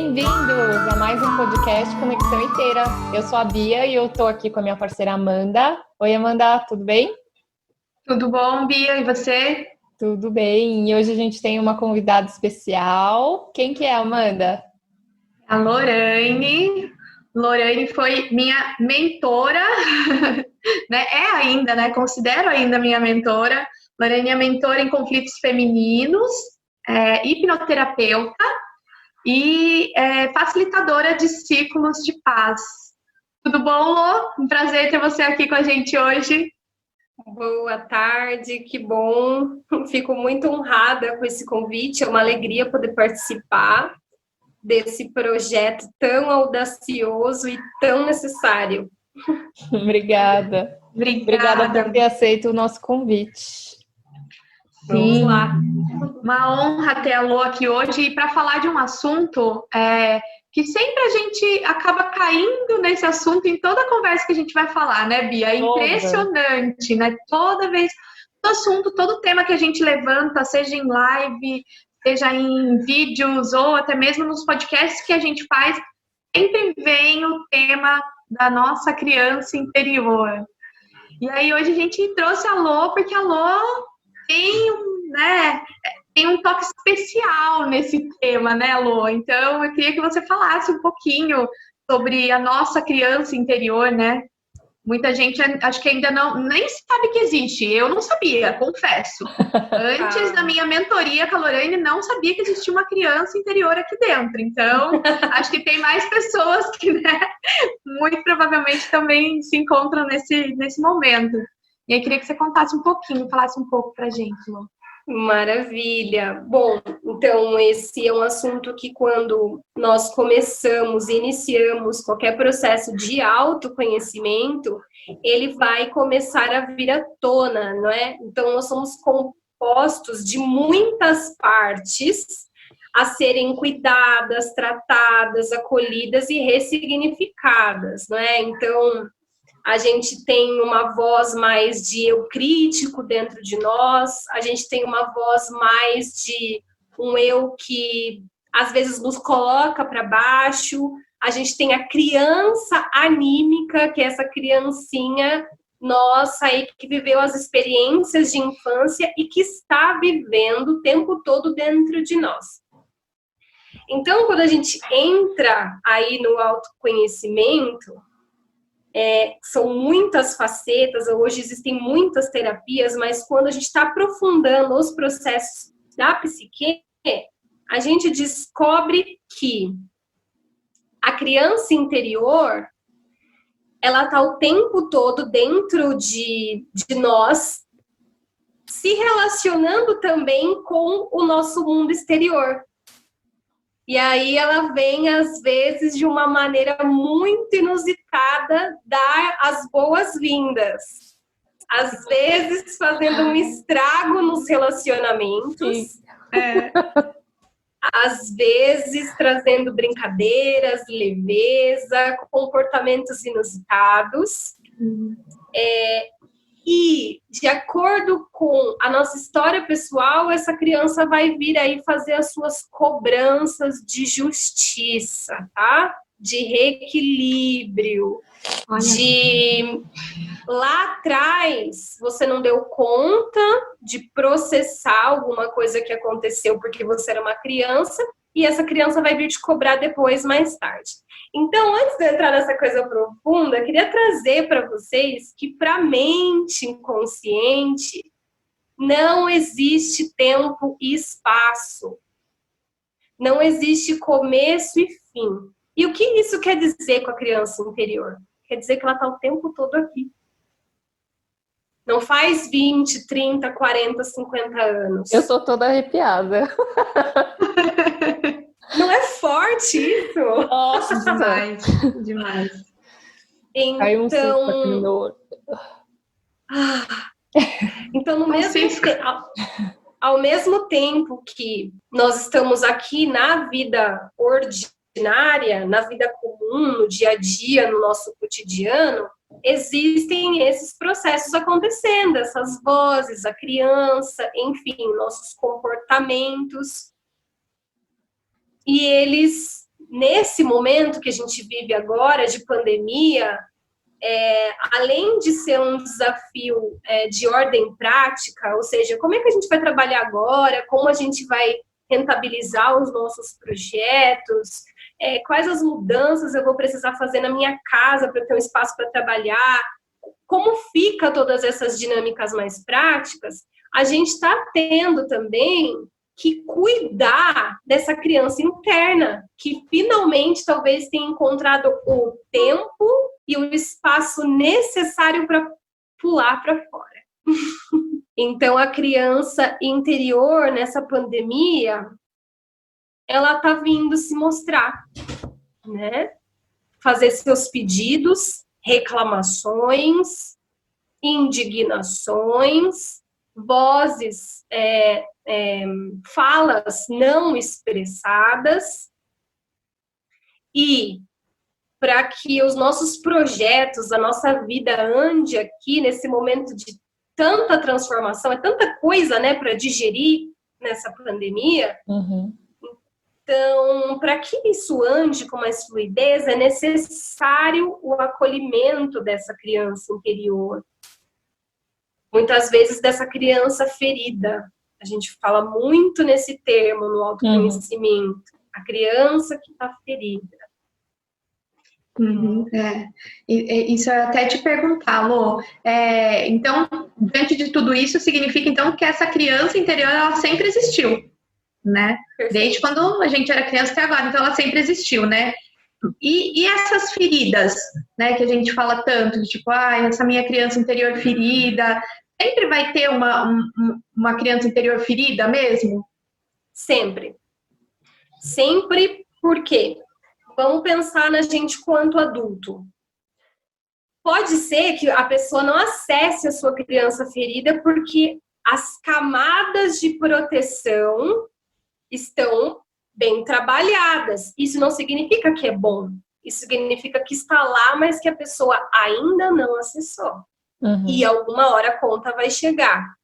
Bem-vindos a mais um podcast Conexão Inteira. Eu sou a Bia e eu tô aqui com a minha parceira Amanda. Oi, Amanda, tudo bem? Tudo bom, Bia? E você? Tudo bem. E hoje a gente tem uma convidada especial. Quem que é, Amanda? A Lorraine. Lorraine foi minha mentora, né? É ainda, né? Considero ainda minha mentora. Lorraine é mentora em conflitos femininos, hipnoterapeuta e facilitadora de ciclos de paz. Tudo bom, Lô? Um prazer ter você aqui com a gente hoje. Boa tarde, que bom. Fico muito honrada com esse convite, é uma alegria poder participar desse projeto tão audacioso e tão necessário. Obrigada. Obrigada por ter aceito o nosso convite. Vamos lá. Uma honra ter a Lô aqui hoje e para falar de um assunto que sempre a gente acaba caindo nesse assunto em toda conversa que a gente vai falar, né, Bia? É impressionante, né? Toda vez, todo assunto, todo tema que a gente levanta, seja em live, seja em vídeos ou até mesmo nos podcasts que a gente faz, sempre vem o tema da nossa criança interior. E aí hoje a gente trouxe a Lô, porque a Lô tem um toque especial nesse tema, né, Lô? Então, eu queria que você falasse um pouquinho sobre a nossa criança interior, né? Muita gente, acho que ainda nem sabe que existe. Eu não sabia, confesso. Antes da minha mentoria com a Lorraine, não sabia que existia uma criança interior aqui dentro. Então, acho que tem mais pessoas que, né, muito provavelmente também se encontram nesse momento. E eu queria que você contasse um pouquinho, falasse um pouco pra gente, Lô. Maravilha. Bom, então esse é um assunto que quando nós iniciamos qualquer processo de autoconhecimento, ele vai começar a vir à tona, não é? Então nós somos compostos de muitas partes a serem cuidadas, tratadas, acolhidas e ressignificadas, não é? Então a gente tem uma voz mais de eu crítico dentro de nós, a gente tem uma voz mais de um eu que às vezes nos coloca para baixo, a gente tem a criança anímica, que é essa criancinha nossa aí que viveu as experiências de infância e que está vivendo o tempo todo dentro de nós. Então, quando a gente entra aí no autoconhecimento, são muitas facetas, hoje existem muitas terapias, mas quando a gente está aprofundando os processos da psique, a gente descobre que a criança interior, ela está o tempo todo dentro de nós, se relacionando também com o nosso mundo exterior. E aí ela vem, às vezes, de uma maneira muito inusitada, dar as boas-vindas. Às vezes, fazendo um estrago nos relacionamentos. Às vezes, trazendo brincadeiras, leveza, comportamentos inusitados. E, de acordo com a nossa história pessoal, essa criança vai vir aí fazer as suas cobranças de justiça, tá? De reequilíbrio, de lá atrás você não deu conta de processar alguma coisa que aconteceu porque você era uma criança e essa criança vai vir te cobrar depois, mais tarde. Então, antes de entrar nessa coisa profunda, eu queria trazer para vocês que para a mente inconsciente não existe tempo e espaço. Não existe começo e fim. E o que isso quer dizer com a criança interior? Quer dizer que ela está o tempo todo aqui. Não faz 20, 30, 40, 50 anos. Eu tô toda arrepiada. Não é forte isso? Nossa, Demais. Então, ao mesmo tempo que nós estamos aqui na vida ordinária, na vida comum, no dia a dia, no nosso cotidiano, existem esses processos acontecendo, essas vozes, a criança, enfim, nossos comportamentos. E eles nesse momento que a gente vive agora, de pandemia, além de ser um desafio de ordem prática, ou seja, como é que a gente vai trabalhar agora, como a gente vai rentabilizar os nossos projetos, quais as mudanças eu vou precisar fazer na minha casa para ter um espaço para trabalhar, como fica todas essas dinâmicas mais práticas, a gente está tendo também que cuidar dessa criança interna, que finalmente talvez tenha encontrado o tempo e o espaço necessário para pular para fora. Então, a criança interior, nessa pandemia, ela está vindo se mostrar, né? Fazer seus pedidos, reclamações, indignações, vozes, falas não expressadas, e para que os nossos projetos, a nossa vida ande aqui nesse momento de tanta transformação, tanta coisa, né, para digerir nessa pandemia. Uhum. Então, para que isso ande com mais fluidez, é necessário o acolhimento dessa criança interior. Muitas vezes dessa criança ferida. A gente fala muito nesse termo no autoconhecimento. A criança que está ferida. Uhum, isso eu até te perguntar, Lô. Então, diante de tudo isso, significa então que essa criança interior ela sempre existiu, né? Perfeito. Desde quando a gente era criança até agora, então ela sempre existiu, né? E essas feridas, né, que a gente fala tanto, de tipo, essa minha criança interior ferida, sempre vai ter uma criança interior ferida mesmo? Sempre. Sempre, por quê? Vamos pensar na gente quanto adulto. Pode ser que a pessoa não acesse a sua criança ferida porque as camadas de proteção estão bem trabalhadas. Isso não significa que é bom. Isso significa que está lá, mas que a pessoa ainda não acessou. Uhum. E alguma hora a conta vai chegar.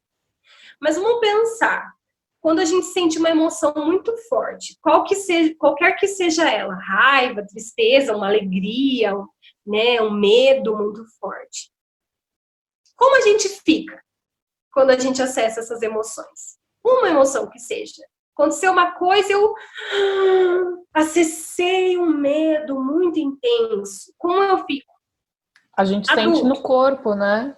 Mas vamos pensar. Quando a gente sente uma emoção muito forte, qualquer que seja ela, raiva, tristeza, uma alegria, né, um medo muito forte. Como a gente fica quando a gente acessa essas emoções? Uma emoção que seja. Aconteceu uma coisa, eu acessei um medo muito intenso. Como eu fico? A gente sente no corpo, né?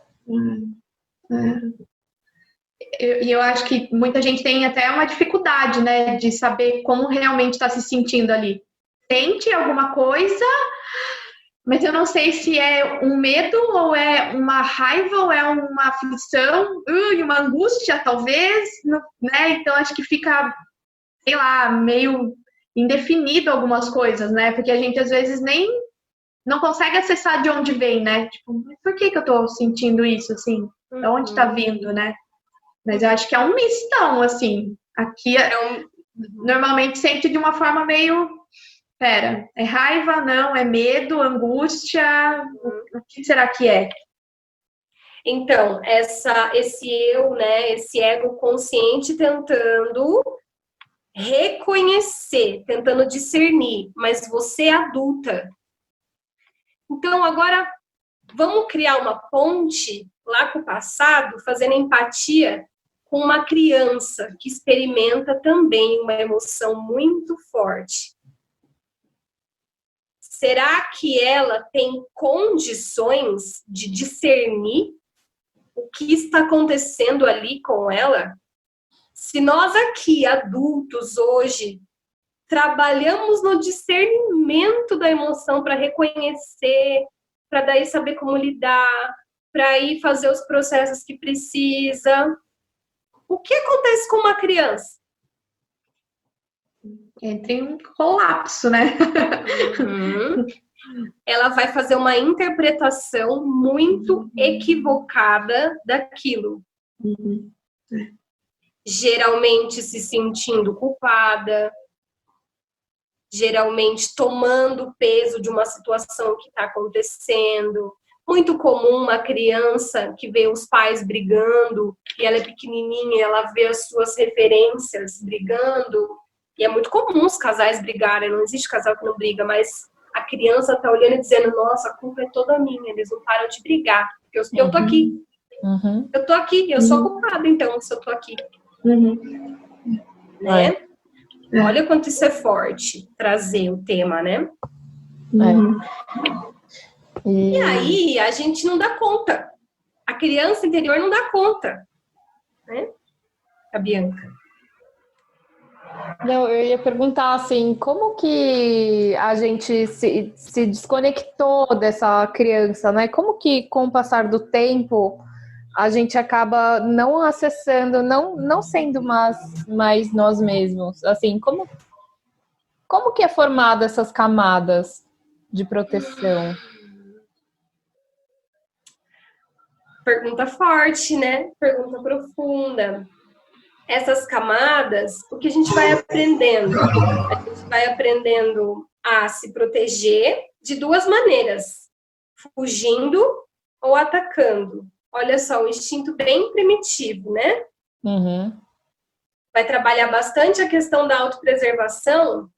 E eu acho que muita gente tem até uma dificuldade, né, de saber como realmente está se sentindo ali. Sente alguma coisa, mas eu não sei se é um medo, ou é uma raiva, ou é uma aflição, uma angústia, talvez, né? Então acho que fica, sei lá, meio indefinido algumas coisas, né? Porque a gente às vezes nem não consegue acessar de onde vem, né? Tipo, por que eu tô sentindo isso, assim? De onde tá vindo, né? Mas eu acho que é um mistão, assim. Aqui normalmente sente de uma forma meio... Pera, é raiva? Não, é medo, angústia? O que será que é? Então, esse eu, né, esse ego consciente tentando reconhecer, tentando discernir, mas você é adulta. Então, agora, vamos criar uma ponte lá com o passado, fazendo empatia com uma criança que experimenta também uma emoção muito forte. Será que ela tem condições de discernir o que está acontecendo ali com ela? Se nós aqui, adultos, hoje, trabalhamos no discernimento da emoção para reconhecer, para daí saber como lidar, para ir fazer os processos que precisa. O que acontece com uma criança? Entra em um colapso, né? Uhum. Ela vai fazer uma interpretação muito equivocada daquilo. Uhum. Geralmente se sentindo culpada, geralmente tomando o peso de uma situação que está acontecendo. Muito comum uma criança que vê os pais brigando, e ela é pequenininha, ela vê as suas referências brigando, E é muito comum os casais brigarem, não existe casal que não briga, mas a criança tá olhando e dizendo, nossa, a culpa é toda minha, eles não param de brigar, porque eu tô aqui. Eu tô aqui, eu sou culpada, então, se eu tô aqui. Né? Olha quanto isso é forte, trazer o tema, né? E aí, a gente não dá conta. A criança interior não dá conta. Né? A Bianca. Não, eu ia perguntar assim, como que a gente se desconectou dessa criança, né? Como que com o passar do tempo a gente acaba não acessando, não sendo mais nós mesmos? Assim, como que é formada essas camadas de proteção? Pergunta forte, né? Pergunta profunda. Essas camadas, o que a gente vai aprendendo? A gente vai aprendendo a se proteger de duas maneiras: fugindo ou atacando. Olha só, um instinto bem primitivo, né? Vai trabalhar bastante a questão da autopreservação.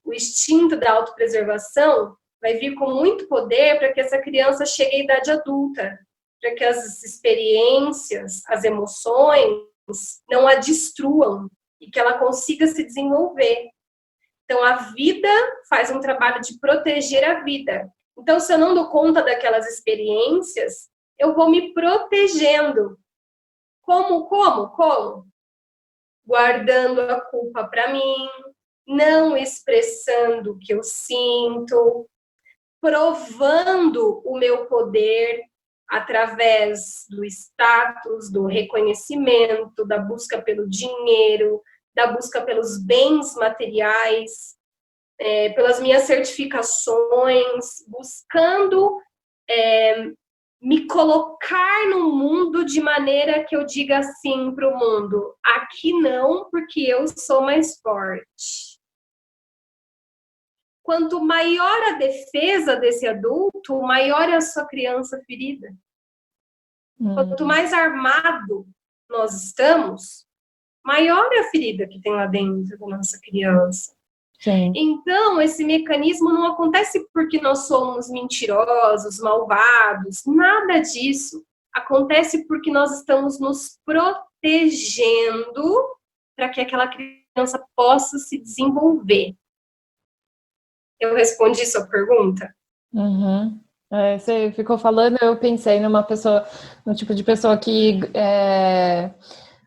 O instinto da autopreservação vai vir com muito poder para que essa criança chegue à idade adulta, para que as experiências, as emoções não a destruam e que ela consiga se desenvolver. Então, a vida faz um trabalho de proteger a vida. Então, se eu não dou conta daquelas experiências, eu vou me protegendo. Como? Guardando a culpa para mim, não expressando o que eu sinto, provando o meu poder através do status, do reconhecimento, da busca pelo dinheiro, da busca pelos bens materiais, pelas minhas certificações, buscando me colocar no mundo de maneira que eu diga assim para o mundo: aqui não, porque eu sou mais forte. Quanto maior a defesa desse adulto, maior é a sua criança ferida. Quanto mais armado nós estamos, maior é a ferida que tem lá dentro da nossa criança. Sim. Então, esse mecanismo não acontece porque nós somos mentirosos, malvados, nada disso. Acontece porque nós estamos nos protegendo para que aquela criança possa se desenvolver. Eu respondi sua pergunta? Você ficou falando, eu pensei no tipo de pessoa que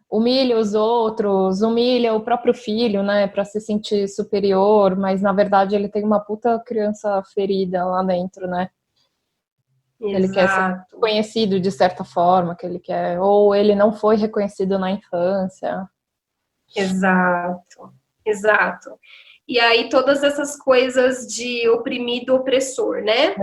humilha os outros, humilha o próprio filho, né, para se sentir superior, mas na verdade ele tem uma puta criança ferida lá dentro, né? Exato. Ele quer ser reconhecido de certa forma, ou ele não foi reconhecido na infância. Exato. E aí todas essas coisas de oprimido, opressor, né?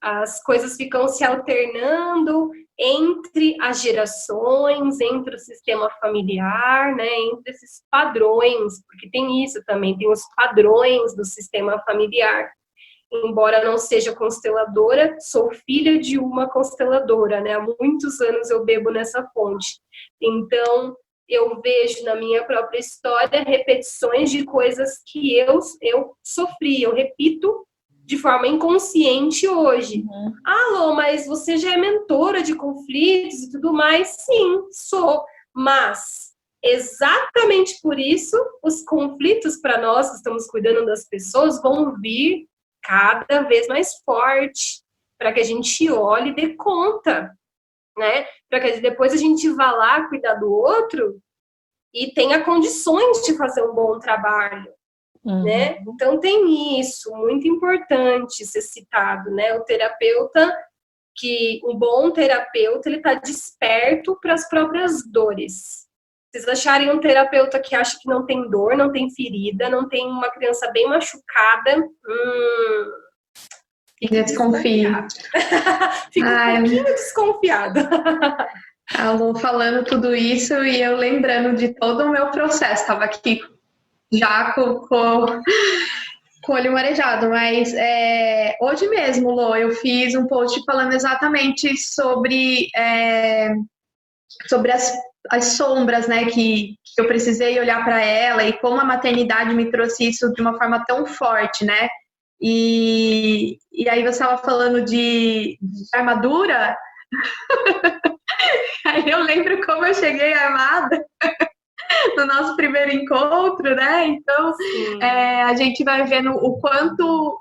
As coisas ficam se alternando entre as gerações, entre o sistema familiar, né? Entre esses padrões, porque tem isso também, tem os padrões do sistema familiar. Embora não seja consteladora, sou filha de uma consteladora, né? Há muitos anos eu bebo nessa fonte. Então, eu vejo na minha própria história repetições de coisas que eu sofri, eu repito de forma inconsciente hoje. Alô, mas você já é mentora de conflitos e tudo mais? Sim, sou. Mas, exatamente por isso, os conflitos para nós que estamos cuidando das pessoas vão vir cada vez mais forte, para que a gente olhe e dê conta, né? Para que depois a gente vá lá cuidar do outro e tenha condições de fazer um bom trabalho, né? Então tem isso, muito importante ser citado, né? O terapeuta, um bom terapeuta, ele está desperto para as próprias dores. Vocês acharem um terapeuta que acha que não tem dor, não tem ferida, não tem uma criança bem machucada, Desconfio. Fica um pouquinho desconfiada. A Lu falando tudo isso e eu lembrando de todo o meu processo. Estava aqui já com o olho marejado, mas hoje mesmo, Lu, eu fiz um post falando exatamente sobre sobre as sombras, né, que eu precisei olhar para ela e como a maternidade me trouxe isso de uma forma tão forte, né? E aí você estava falando de armadura, aí eu lembro como eu cheguei armada no nosso primeiro encontro, né? Então, a gente vai vendo o quanto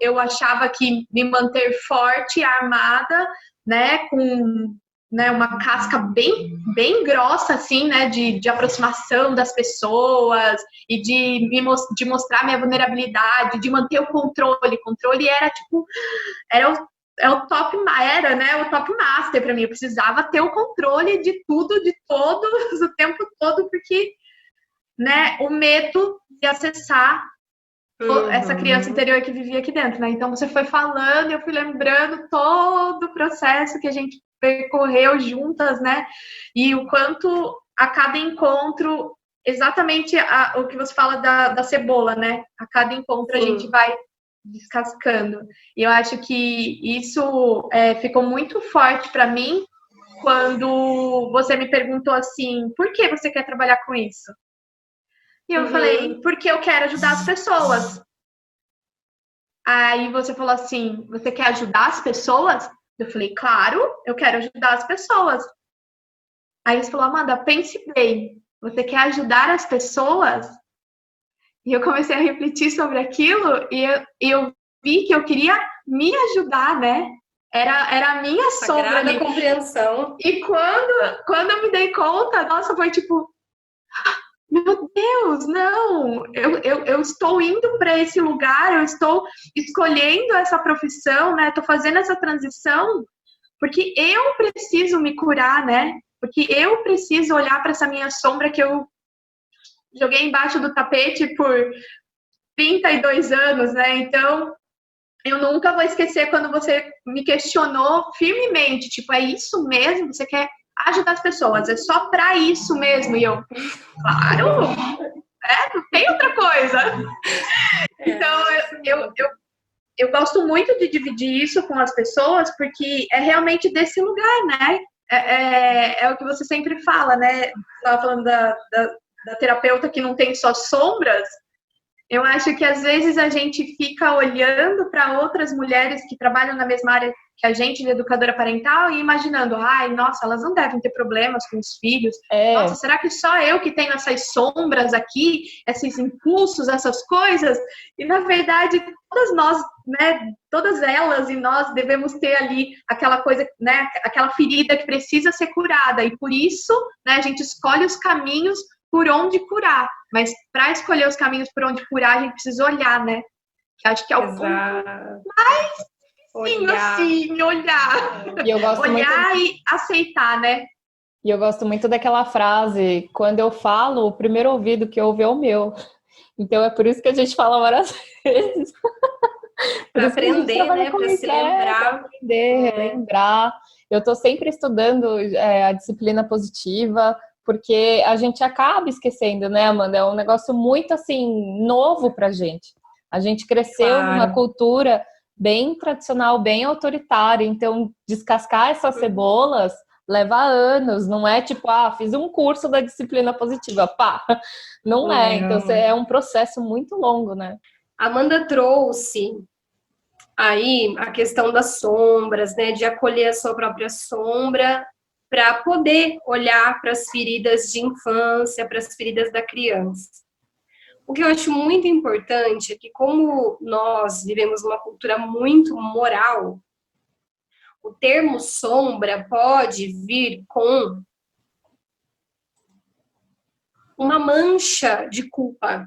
eu achava que me manter forte, armada, né, com, né, uma casca bem grossa, assim, né, de aproximação das pessoas e de mostrar minha vulnerabilidade, de manter o controle. Controle era, tipo, era o top, era, né, o top master para mim. Eu precisava ter o controle de tudo, de todos, o tempo todo, porque, né, o medo de acessar essa criança interior que vivia aqui dentro, né? Então você foi falando e eu fui lembrando todo o processo que a gente percorreu juntas, né? E o quanto a cada encontro, exatamente o que você fala da cebola, né? A cada encontro a gente vai descascando. E eu acho que isso ficou muito forte para mim quando você me perguntou assim, por que você quer trabalhar com isso? E eu falei, porque eu quero ajudar as pessoas. Aí você falou assim, você quer ajudar as pessoas? Eu falei, claro, eu quero ajudar as pessoas. Aí você falou, Amanda, pense bem, você quer ajudar as pessoas? E eu comecei a refletir sobre aquilo e eu vi que eu queria me ajudar, né? Era a minha sombra ali. Compreensão. E quando eu me dei conta, nossa, foi tipo, meu Deus, não, eu estou indo para esse lugar, eu estou escolhendo essa profissão, né? Estou fazendo essa transição porque eu preciso me curar, né? Porque eu preciso olhar para essa minha sombra que eu joguei embaixo do tapete por 32 anos, né? Então, eu nunca vou esquecer quando você me questionou firmemente, tipo, é isso mesmo? Você quer ajudar as pessoas? É só para isso mesmo? E eu, claro, não tem outra coisa. Então, eu gosto muito de dividir isso com as pessoas, porque é realmente desse lugar, né? É o que você sempre fala, né? Você estava falando da terapeuta que não tem só sombras. Eu acho que às vezes a gente fica olhando para outras mulheres que trabalham na mesma área que a gente, de educadora parental, e imaginando, ai, nossa, elas não devem ter problemas com os filhos. Nossa, será que só eu que tenho essas sombras aqui, esses impulsos, essas coisas? E na verdade, todas nós, né, todas elas e nós devemos ter ali aquela coisa, né, aquela ferida que precisa ser curada. E por isso, né, a gente escolhe os caminhos por onde curar, mas para escolher os caminhos por onde curar, a gente precisa olhar, né? Que acho que é o ponto mais olhar. E eu gosto olhar muito... e aceitar, né? E eu gosto muito daquela frase, quando eu falo, o primeiro ouvido que ouve é o meu. Então é por isso que a gente fala várias vezes. Para aprender, né? Para se lembrar. Aprender, relembrar. Eu estou sempre estudando a disciplina positiva, porque a gente acaba esquecendo, né, Amanda? É um negócio muito, assim, novo pra gente. A gente cresceu numa cultura bem tradicional, bem autoritária, então descascar essas cebolas leva anos, não é tipo, fiz um curso da disciplina positiva, pá. Não é, então é um processo muito longo, né? Amanda trouxe aí a questão das sombras, né, de acolher a sua própria sombra, para poder olhar para as feridas de infância, para as feridas da criança. O que eu acho muito importante é que, como nós vivemos uma cultura muito moral, o termo sombra pode vir com uma mancha de culpa.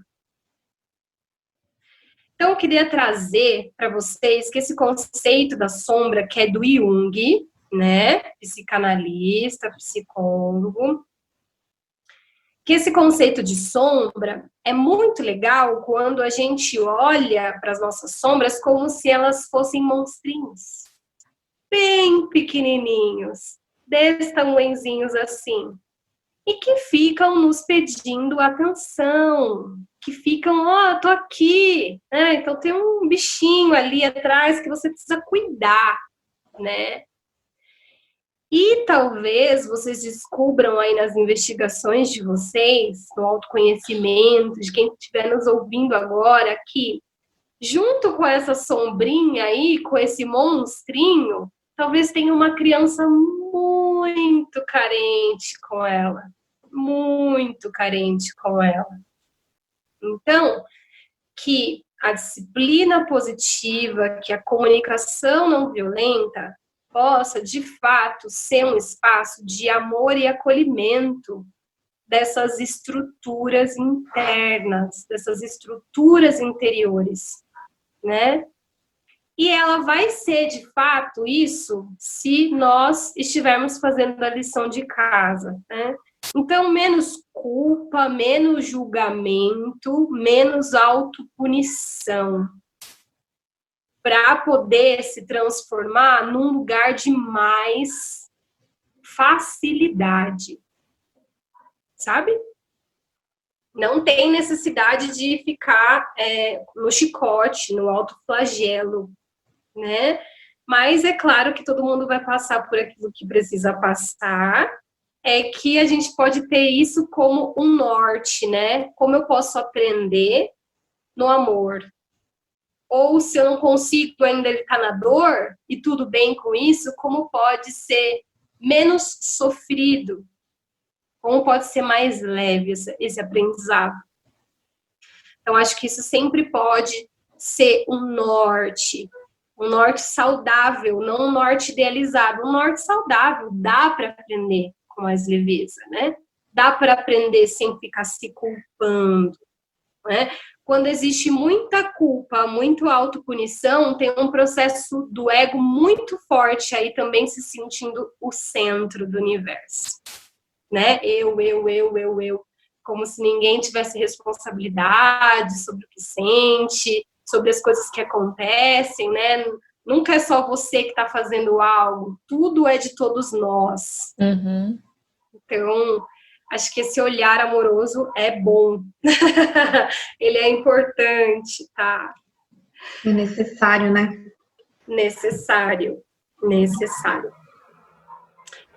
Então, eu queria trazer para vocês que esse conceito da sombra, que é do Jung, né, psicanalista, psicólogo, que esse conceito de sombra é muito legal quando a gente olha para as nossas sombras como se elas fossem monstrinhos, bem pequenininhos, desse tamanhozinhos assim, e que ficam nos pedindo atenção, que ficam, tô aqui, né? Então tem um bichinho ali atrás que você precisa cuidar, né? E talvez vocês descubram aí nas investigações de vocês, no autoconhecimento, de quem estiver nos ouvindo agora, que junto com essa sombrinha aí, com esse monstrinho, talvez tenha uma criança muito carente com ela. Muito carente com ela. Então, que a disciplina positiva, que a comunicação não violenta possa, de fato, ser um espaço de amor e acolhimento dessas estruturas internas, dessas estruturas interiores, né? E ela vai ser, de fato, isso se nós estivermos fazendo a lição de casa, né? Então, menos culpa, menos julgamento, menos autopunição, para poder se transformar num lugar de mais facilidade, sabe? Não tem necessidade de ficar no chicote, no autoflagelo, né? Mas é claro que todo mundo vai passar por aquilo que precisa passar, é que a gente pode ter isso como um norte, né? Como eu posso aprender no amor? Ou se eu não consigo ainda evitar na dor, e tudo bem com isso, como pode ser menos sofrido? Como pode ser mais leve esse aprendizado? Então, acho que isso sempre pode ser um norte saudável, não um norte idealizado. Um norte saudável, dá para aprender com mais leveza, né? Dá para aprender sem ficar se culpando, né? Quando existe muita culpa, muito autopunição, tem um processo do ego muito forte aí também se sentindo o centro do universo, né? Eu, como se ninguém tivesse responsabilidade sobre o que sente, sobre as coisas que acontecem, né? Nunca é só você que está fazendo algo, tudo é de todos nós. Uhum. Então, acho que esse olhar amoroso é bom. Ele é importante, tá? É necessário, né? Necessário.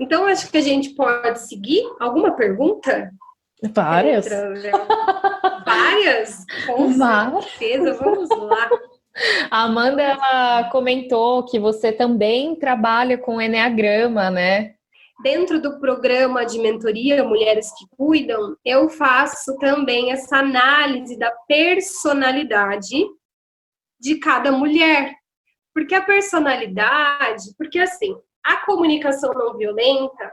Então, acho que a gente pode seguir. Alguma pergunta? Várias. Várias? Com certeza. Vamos lá. A Amanda, ela comentou que você também trabalha com Eneagrama, né? Dentro do programa de mentoria Mulheres que Cuidam, eu faço também essa análise da personalidade de cada mulher. Porque a personalidade, porque assim, a comunicação não violenta,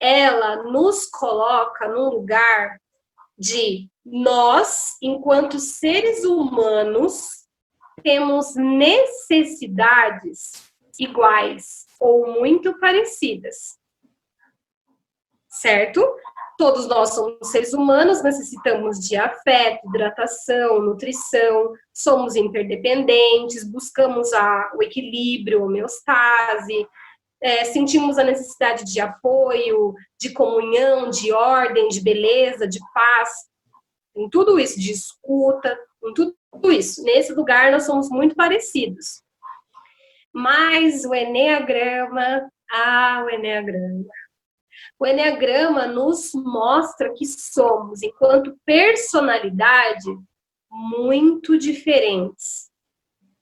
ela nos coloca num lugar de nós, enquanto seres humanos, temos necessidades iguais ou muito parecidas. Certo? Todos nós somos seres humanos, necessitamos de afeto, hidratação, nutrição, somos interdependentes, buscamos o equilíbrio, a homeostase, sentimos a necessidade de apoio, de comunhão, de ordem, de beleza, de paz, em tudo isso, de escuta, em tudo isso. Nesse lugar nós somos muito parecidos. Mas o Eneagrama, o Eneagrama nos mostra que somos, enquanto personalidade, muito diferentes,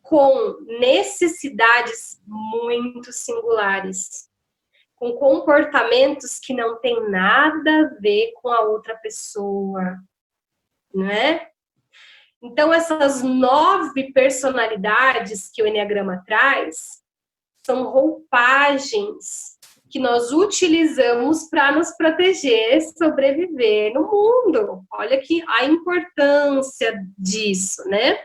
com necessidades muito singulares, com comportamentos que não têm nada a ver com a outra pessoa, né? Então, essas 9 personalidades que o Eneagrama traz são roupagens que nós utilizamos para nos proteger, sobreviver no mundo. Olha que a importância disso, né?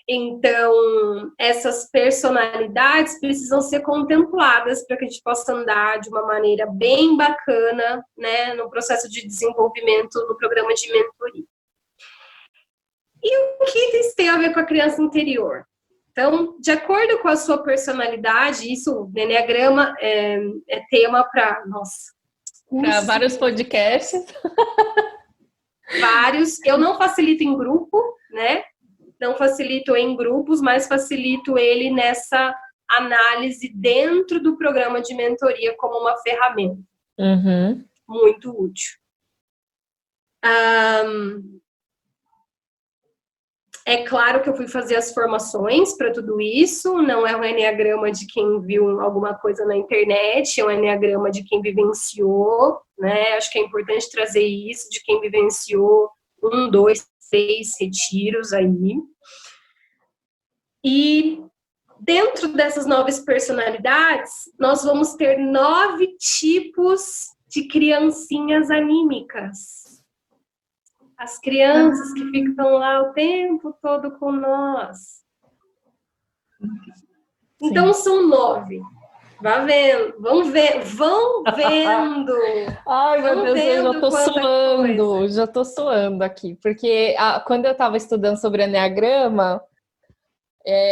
Então, essas personalidades precisam ser contempladas para que a gente possa andar de uma maneira bem bacana, né, no processo de desenvolvimento no programa de mentoria. E o que isso tem a ver com a criança interior? Então, de acordo com a sua personalidade, isso, o Eneagrama é tema para, para vários podcasts. Vários. Eu não facilito em grupo, né? Não facilito em grupos, mas facilito ele nessa análise dentro do programa de mentoria como uma ferramenta. Muito útil. É claro que eu fui fazer as formações para tudo isso, não é um enneagrama de quem viu alguma coisa na internet, é um enneagrama de quem vivenciou, né? Acho que é importante trazer isso, de quem vivenciou 1, 2, 3 retiros aí. E dentro dessas 9 personalidades, nós vamos ter 9 tipos de criancinhas anímicas. As crianças que ficam lá o tempo todo com nós. Então, são 9. Vá vendo, vão vendo. Ai, meu Deus, eu já tô suando aqui. Porque quando eu estava estudando sobre enneagrama,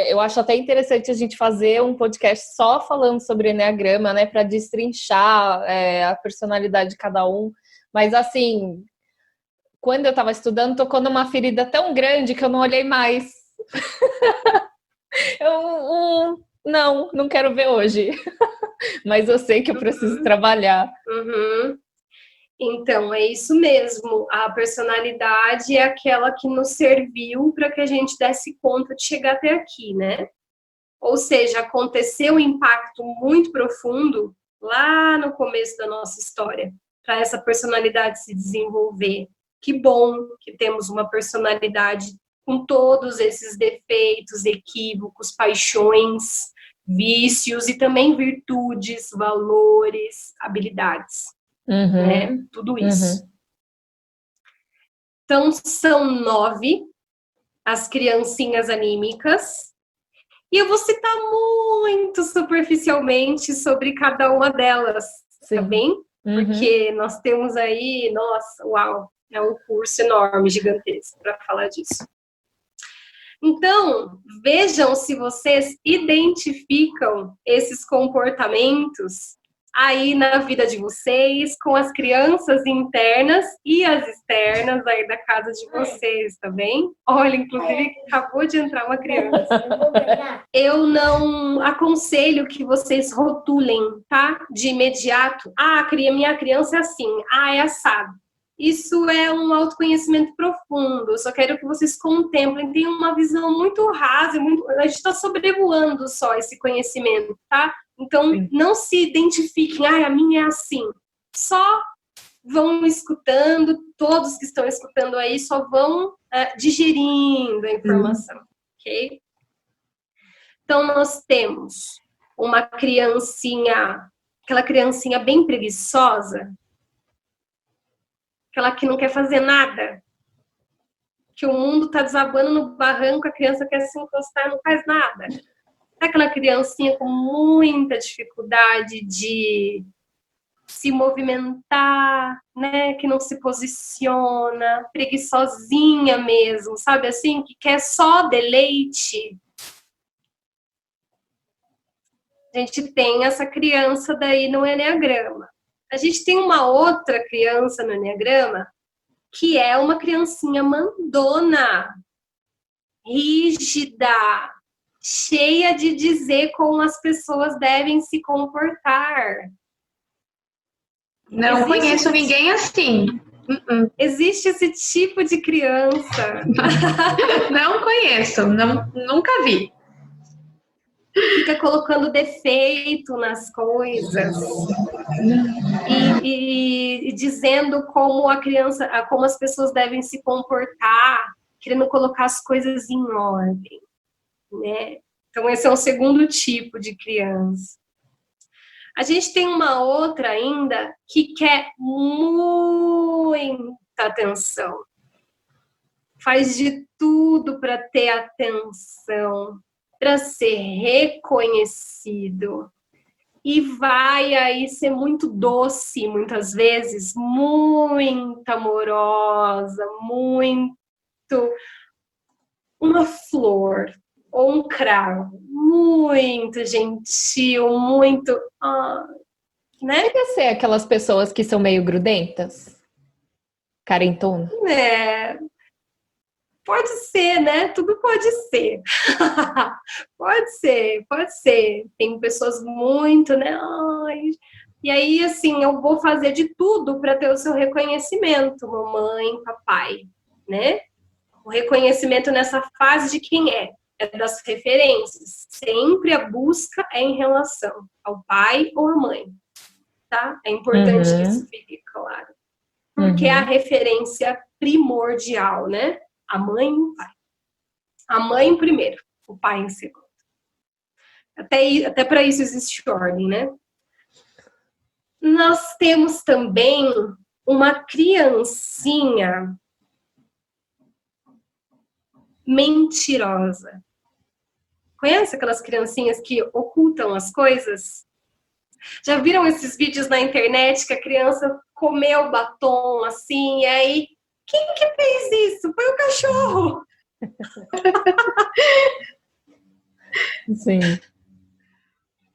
eu acho até interessante a gente fazer um podcast só falando sobre enneagrama, né? Para destrinchar a personalidade de cada um. Mas, assim, quando eu estava estudando, tocou numa ferida tão grande que eu não olhei mais. Não quero ver hoje. Mas eu sei que eu preciso trabalhar. Então, é isso mesmo. A personalidade é aquela que nos serviu para que a gente desse conta de chegar até aqui, né? Ou seja, aconteceu um impacto muito profundo lá no começo da nossa história, para essa personalidade se desenvolver. Que bom que temos uma personalidade com todos esses defeitos, equívocos, paixões, vícios e também virtudes, valores, habilidades. Né? Tudo isso. Então, são 9 as criancinhas anímicas. E eu vou citar muito superficialmente sobre cada uma delas, tá bem? Porque nós temos aí, nossa, uau, é um curso enorme, gigantesco, para falar disso. Então, vejam se vocês identificam esses comportamentos aí na vida de vocês, com as crianças internas e as externas aí da casa de vocês, tá bem? Olha, inclusive, acabou de entrar uma criança. Eu não aconselho que vocês rotulem, tá? De imediato. Minha criança é assim. É assado. Isso é um autoconhecimento profundo. Eu só quero que vocês contemplem, tenham uma visão muito rasa, a gente está sobrevoando só esse conhecimento, tá? Então, não se identifiquem, a minha é assim. Só vão escutando, todos que estão escutando aí só vão digerindo a informação, ok? Então, nós temos uma criancinha, aquela criancinha bem preguiçosa, aquela que não quer fazer nada, que o mundo está desabando no barranco, a criança quer se encostar e não faz nada. É aquela criancinha com muita dificuldade de se movimentar, né? Que não se posiciona, preguiçosinha mesmo, sabe assim? Que quer só deleite. A gente tem essa criança daí no enneagrama. A gente tem uma outra criança no enneagrama que é uma criancinha mandona, rígida, cheia de dizer como as pessoas devem se comportar. Não conheço ninguém assim. Existe esse tipo de criança. Não conheço, nunca vi. Fica colocando defeito nas coisas e dizendo como a criança, como as pessoas devem se comportar, querendo colocar as coisas em ordem, né? Então esse é o segundo tipo de criança. A gente tem uma outra ainda que quer muita atenção, faz de tudo para ter atenção, para ser reconhecido. E vai aí ser muito doce, muitas vezes, muito amorosa, muito uma flor ou um cravo, muito gentil, muito... né? Deve ser aquelas pessoas que são meio grudentas? Carentonas? Pode ser, né? Tudo pode ser. Pode ser. Tem pessoas muito, né? Ai. E aí, assim, eu vou fazer de tudo para ter o seu reconhecimento, mamãe, papai, né? O reconhecimento nessa fase de quem é das referências. Sempre a busca é em relação ao pai ou à mãe, tá? É importante que isso fique claro. Porque é a referência primordial, né? A mãe e o pai. A mãe primeiro, o pai em segundo. Até para isso existe ordem, né? Nós temos também uma criancinha mentirosa. Conhece aquelas criancinhas que ocultam as coisas? Já viram esses vídeos na internet que a criança comeu batom assim, e aí, quem que fez isso? Foi o cachorro. Sim.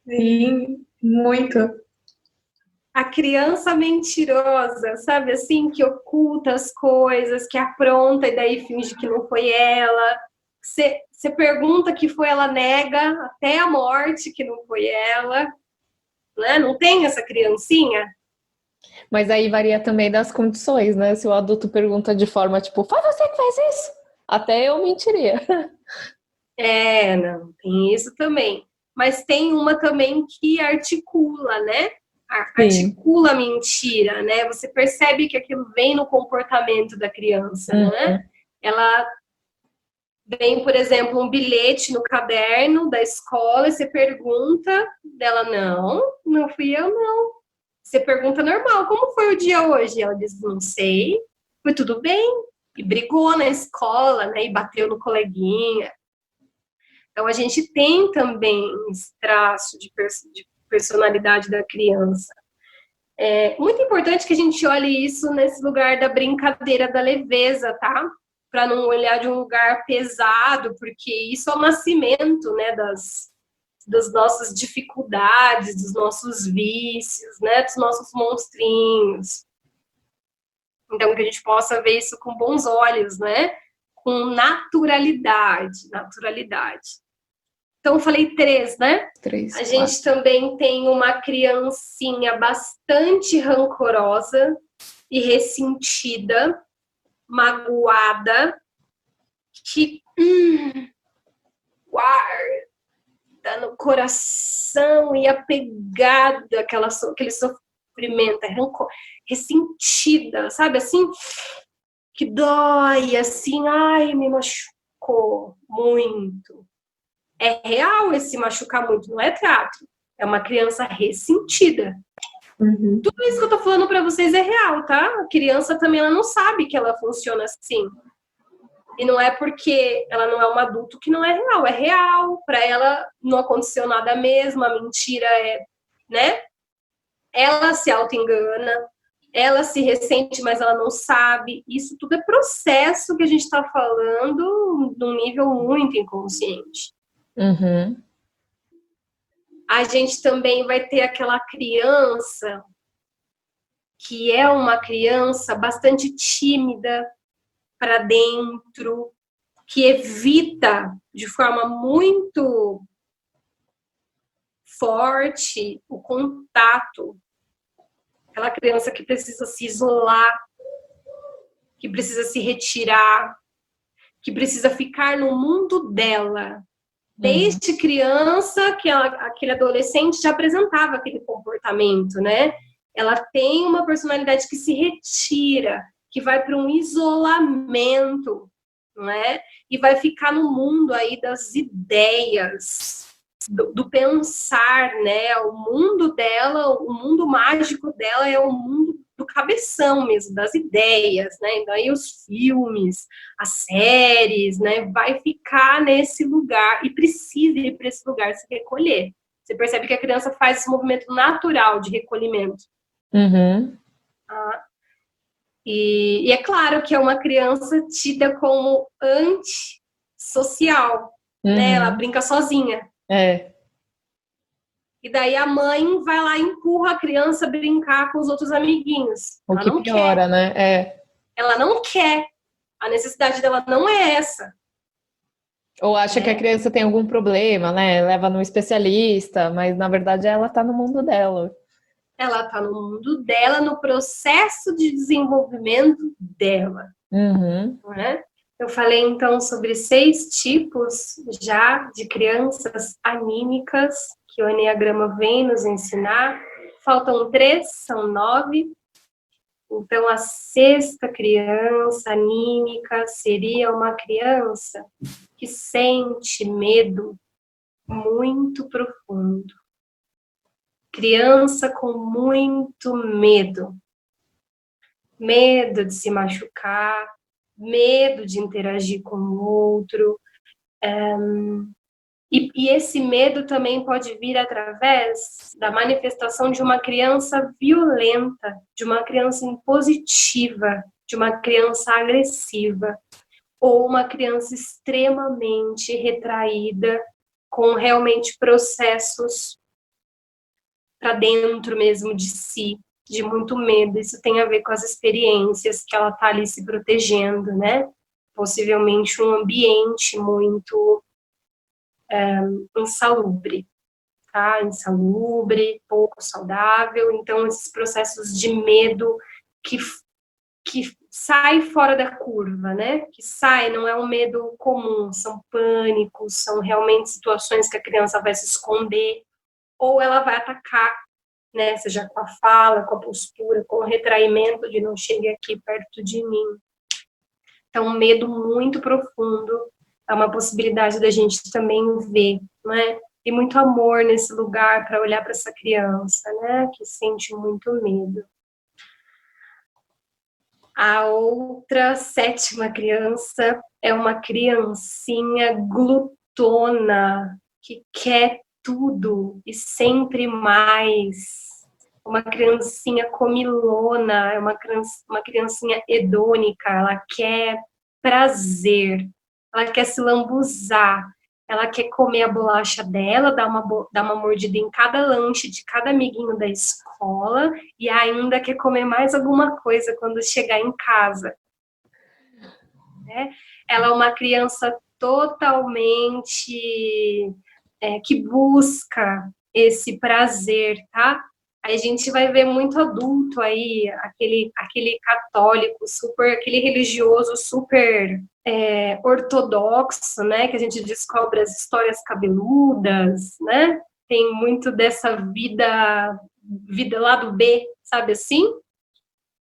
Sim, muito. A criança mentirosa, sabe assim, que oculta as coisas, que apronta e daí finge que não foi ela. Você pergunta que foi, ela nega até a morte que não foi ela. Né? Não tem essa criancinha? Mas aí varia também das condições, né? Se o adulto pergunta de forma tipo, foi você que fez isso? Até eu mentiria. Não, tem isso também. Mas tem uma também que articula, né? Articula a mentira, né? Você percebe que aquilo vem no comportamento da criança, né? Ela vem, por exemplo, um bilhete no caderno da escola e você pergunta dela, não fui eu, não. Você pergunta normal, como foi o dia hoje? Ela diz, não sei, foi tudo bem. E brigou na escola, né? E bateu no coleguinha. Então, a gente tem também esse traço de personalidade da criança. É muito importante que a gente olhe isso nesse lugar da brincadeira, da leveza, tá? Para não olhar de um lugar pesado, porque isso é o nascimento, né, das nossas dificuldades, dos nossos vícios, né, dos nossos monstrinhos. Então, que a gente possa ver isso com bons olhos, né? Com naturalidade. Então, eu falei 3, né? 3, a gente também tem uma criancinha bastante rancorosa e ressentida, magoada, que guarda no coração e apegada aquele sofrimento, ressentida, sabe assim? Que dói, assim, ai, me machucou muito. É real esse machucar muito, não é teatro. É uma criança ressentida. Tudo isso que eu tô falando para vocês é real, tá? A criança também, ela não sabe que ela funciona assim. E não é porque ela não é um adulto que não é real. É real. Para ela não aconteceu nada mesmo. A mentira é, né? Ela se auto-engana. Ela se ressente, mas ela não sabe. Isso tudo é processo que a gente está falando num nível muito inconsciente. A gente também vai ter aquela criança que é uma criança bastante tímida para dentro, que evita de forma muito forte o contato. Aquela criança que precisa se isolar, que precisa se retirar, que precisa ficar no mundo dela. Desde criança, que aquele adolescente já apresentava aquele comportamento, né? Ela tem uma personalidade que se retira, que vai para um isolamento, não é? E vai ficar no mundo aí das ideias, do pensar, né? O mundo dela, o mundo mágico dela é o mundo do cabeção mesmo, das ideias, né? Então aí os filmes, as séries, né? Vai ficar nesse lugar e precisa ir para esse lugar se recolher. Você percebe que a criança faz esse movimento natural de recolhimento. E é claro que é uma criança tida como antissocial, né? Ela brinca sozinha. E daí a mãe vai lá e empurra a criança a brincar com os outros amiguinhos. O que piora, né? Ela não quer. A necessidade dela não é essa. Ou acha que a criança tem algum problema, né? Leva no especialista, mas na verdade ela está no mundo dela. Ela está no mundo dela, no processo de desenvolvimento dela. Uhum. Né? Eu falei, então, sobre 6 tipos já de crianças anímicas que o Enneagrama vem nos ensinar. Faltam 3, são 9. Então, a 6ª criança anímica seria uma criança que sente medo muito profundo. Criança com muito medo. Medo de se machucar, medo de interagir com o outro. E esse medo também pode vir através da manifestação de uma criança violenta, de uma criança impositiva, de uma criança agressiva, ou uma criança extremamente retraída, com realmente processos para dentro mesmo de si, de muito medo. Isso tem a ver com as experiências que ela está ali se protegendo, né? Possivelmente um ambiente muito insalubre, tá? Insalubre, pouco saudável. Então, esses processos de medo que sai fora da curva, né? Que sai, não é um medo comum, são pânicos, são realmente situações que a criança vai se esconder, ou ela vai atacar, né? Seja com a fala, com a postura, com o retraimento de não chegue aqui perto de mim. Então, um medo muito profundo é uma possibilidade da gente também ver, né? E muito amor nesse lugar para olhar para essa criança, né? Que sente muito medo. A outra 7ª criança é uma criancinha glutona, que quer tudo e sempre mais. Uma criancinha comilona, é uma criancinha hedônica, ela quer prazer, ela quer se lambuzar, ela quer comer a bolacha dela, dar uma mordida em cada lanche de cada amiguinho da escola e ainda quer comer mais alguma coisa quando chegar em casa. Né? Ela é uma criança totalmente que busca esse prazer, tá? Aí a gente vai ver muito adulto aí, aquele católico, aquele religioso super ortodoxo, né? Que a gente descobre as histórias cabeludas, né? Tem muito dessa vida lado B, sabe assim?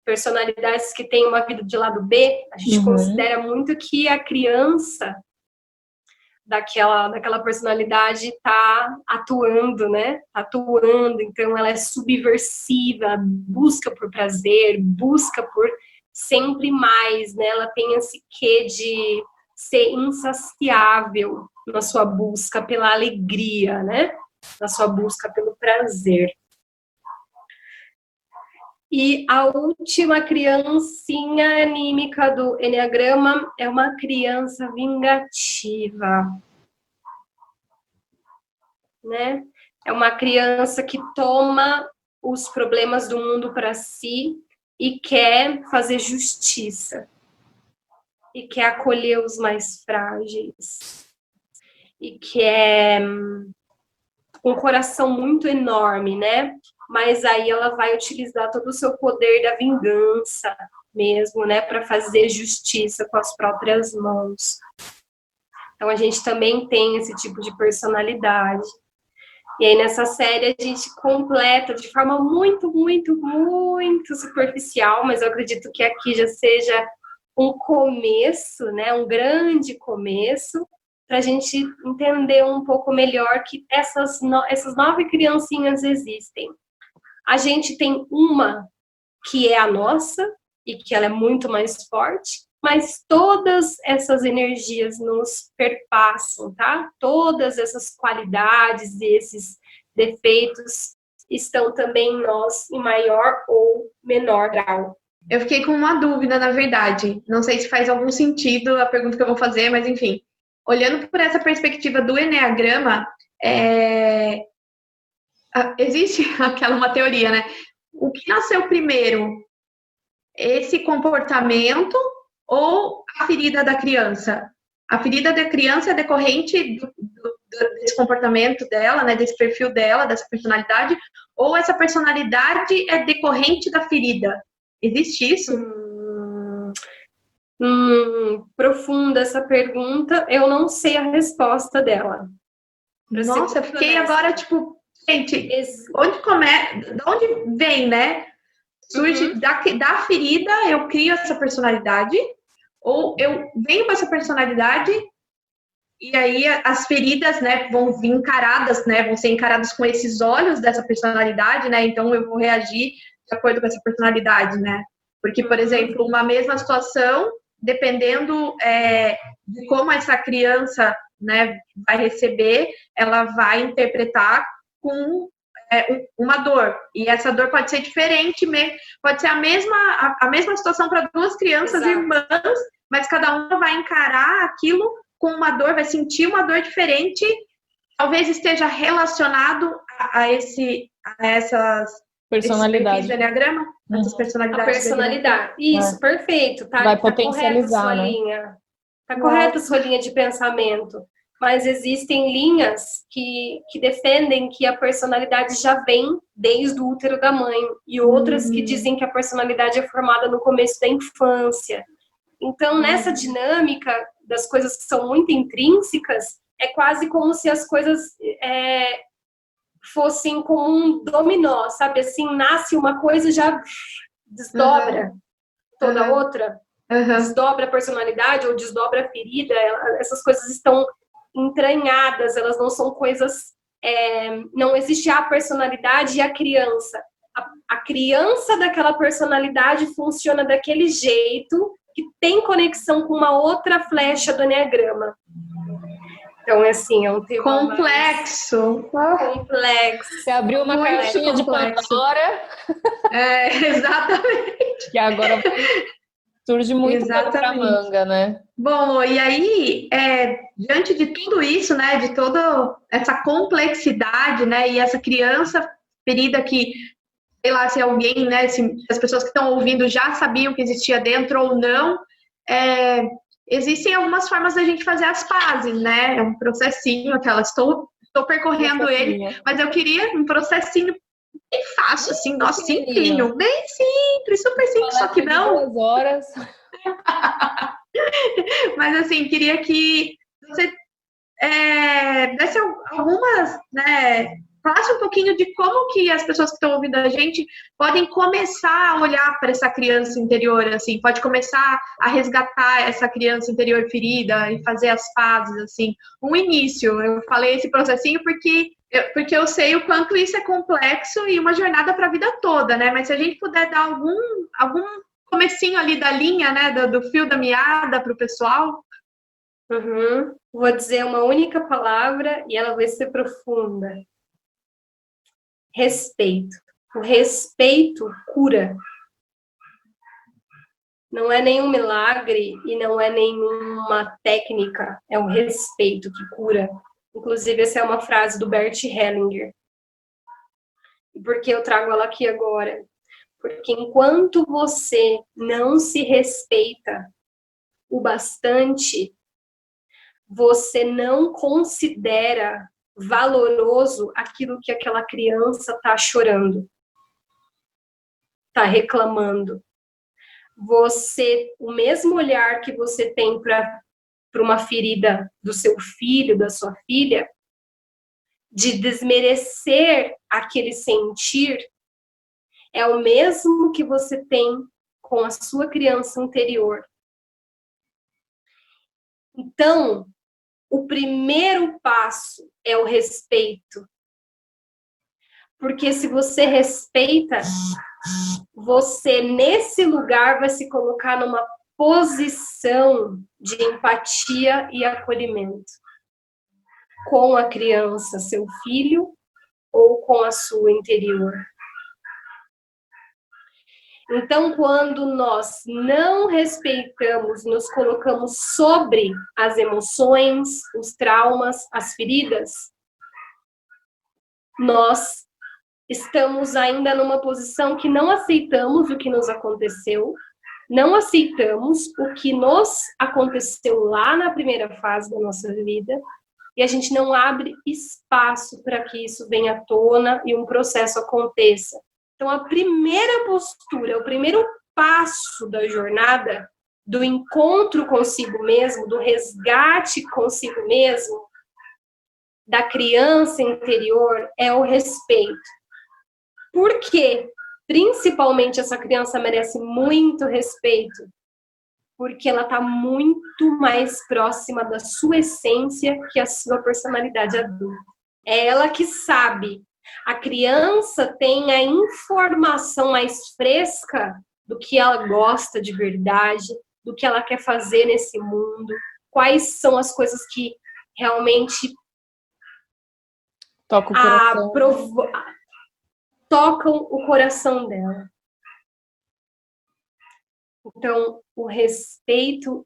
Personalidades que têm uma vida de lado B, a gente considera muito que a criança daquela personalidade está atuando, né? Atuando, então ela é subversiva, busca por prazer, busca por sempre mais, né? Ela tem esse quê de ser insaciável na sua busca pela alegria, né? Na sua busca pelo prazer. E a última criancinha anímica do Enneagrama é uma criança vingativa, né? É uma criança que toma os problemas do mundo para si e quer fazer justiça. E quer acolher os mais frágeis. E quer um coração muito enorme, né? Mas aí ela vai utilizar todo o seu poder da vingança mesmo, né, para fazer justiça com as próprias mãos. Então a gente também tem esse tipo de personalidade. E aí nessa série a gente completa de forma muito, muito, muito superficial, mas eu acredito que aqui já seja um começo, né, um grande começo, para a gente entender um pouco melhor que essas 9 criancinhas existem. A gente tem uma que é a nossa e que ela é muito mais forte, mas todas essas energias nos perpassam, tá? Todas essas qualidades e esses defeitos estão também em nós em maior ou menor grau. Eu fiquei com uma dúvida, na verdade. Não sei se faz algum sentido a pergunta que eu vou fazer, mas enfim. Olhando por essa perspectiva do Enneagrama, existe uma teoria, né? O que nasceu primeiro? Esse comportamento ou a ferida da criança? A ferida da criança é decorrente desse comportamento dela, né, desse perfil dela, dessa personalidade, ou essa personalidade é decorrente da ferida? Existe isso? Profunda essa pergunta, eu não sei a resposta dela. Nossa, eu fiquei agora, tipo, gente, de onde vem, né? Surge da ferida, eu crio essa personalidade, ou eu venho com essa personalidade, e aí as feridas, né, vão vir encaradas, né, vão ser encaradas com esses olhos dessa personalidade, né, então eu vou reagir de acordo com essa personalidade, né, porque, por exemplo, uma mesma situação, dependendo de como essa criança, né, vai receber, ela vai interpretar com uma dor, e essa dor pode ser diferente, pode ser a mesma situação para duas crianças, exato, irmãs, mas cada uma vai encarar aquilo com uma dor, vai sentir uma dor diferente, talvez esteja relacionado a essas personalidades do Enneagrama, essas personalidades. A personalidade, isso, perfeito, tá? Vai potencializar, né? Tá correta a sua linha de pensamento. Mas existem linhas que defendem que a personalidade já vem desde o útero da mãe, e outras que dizem que a personalidade é formada no começo da infância. Então, nessa dinâmica das coisas que são muito intrínsecas, é quase como se as coisas fossem como um dominó, sabe? Assim, nasce uma coisa e já desdobra toda a outra, desdobra a personalidade ou desdobra a ferida, essas coisas estão entranhadas, elas não são coisas, não existe a personalidade e a criança. A criança daquela personalidade funciona daquele jeito que tem conexão com uma outra flecha do Enneagrama. Então, assim, é um tema complexo. Complexo. Você abriu uma caixinha de Pandora. Exatamente. Que agora surge muito pra manga, né? Bom, e aí, diante de tudo isso, né, de toda essa complexidade, né, e essa criança ferida que, sei lá, se alguém, né, se as pessoas que estão ouvindo já sabiam que existia dentro ou não, existem algumas formas da gente fazer as pazes, né? É um processinho, estou percorrendo ele, mas eu queria um processinho bem fácil, assim, nossa, simplinho, bem simples, super simples, só que não. 2 horas. Mas assim, queria que você desse algumas, né? Falasse um pouquinho de como que as pessoas que estão ouvindo a gente podem começar a olhar para essa criança interior, assim, pode começar a resgatar essa criança interior ferida e fazer as pazes, assim. Um início, eu falei esse processinho porque eu sei o quanto isso é complexo e uma jornada para a vida toda, né? Mas se a gente puder dar algum comecinho ali da linha, né, do fio da meada para o pessoal. Vou dizer uma única palavra e ela vai ser profunda. Respeito. O respeito cura. Não é nenhum milagre e não é nenhuma técnica, é o respeito que cura. Inclusive, essa é uma frase do Bert Hellinger. E por que eu trago ela aqui agora? Porque enquanto você não se respeita o bastante, você não considera valoroso aquilo que aquela criança está chorando, está reclamando. O mesmo olhar que você tem para uma ferida do seu filho, da sua filha, de desmerecer aquele sentir, é o mesmo que você tem com a sua criança interior. Então, o primeiro passo é o respeito. Porque se você respeita, você nesse lugar vai se colocar numa posição de empatia e acolhimento com a criança, seu filho, ou com a sua interior. Então, quando nós não respeitamos, nos colocamos sobre as emoções, os traumas, as feridas, nós estamos ainda numa posição que não aceitamos o que nos aconteceu, não aceitamos o que nos aconteceu lá na primeira fase da nossa vida e a gente não abre espaço para que isso venha à tona e um processo aconteça. Então, a primeira postura, o primeiro passo da jornada, do encontro consigo mesmo, do resgate consigo mesmo, da criança interior, é o respeito. Por quê? Principalmente essa criança merece muito respeito, porque ela está muito mais próxima da sua essência que a sua personalidade adulta. É ela que sabe. A criança tem a informação mais fresca do que ela gosta de verdade, do que ela quer fazer nesse mundo, quais são as coisas que realmente Toca o coração. Tocam o coração dela. Então, respeito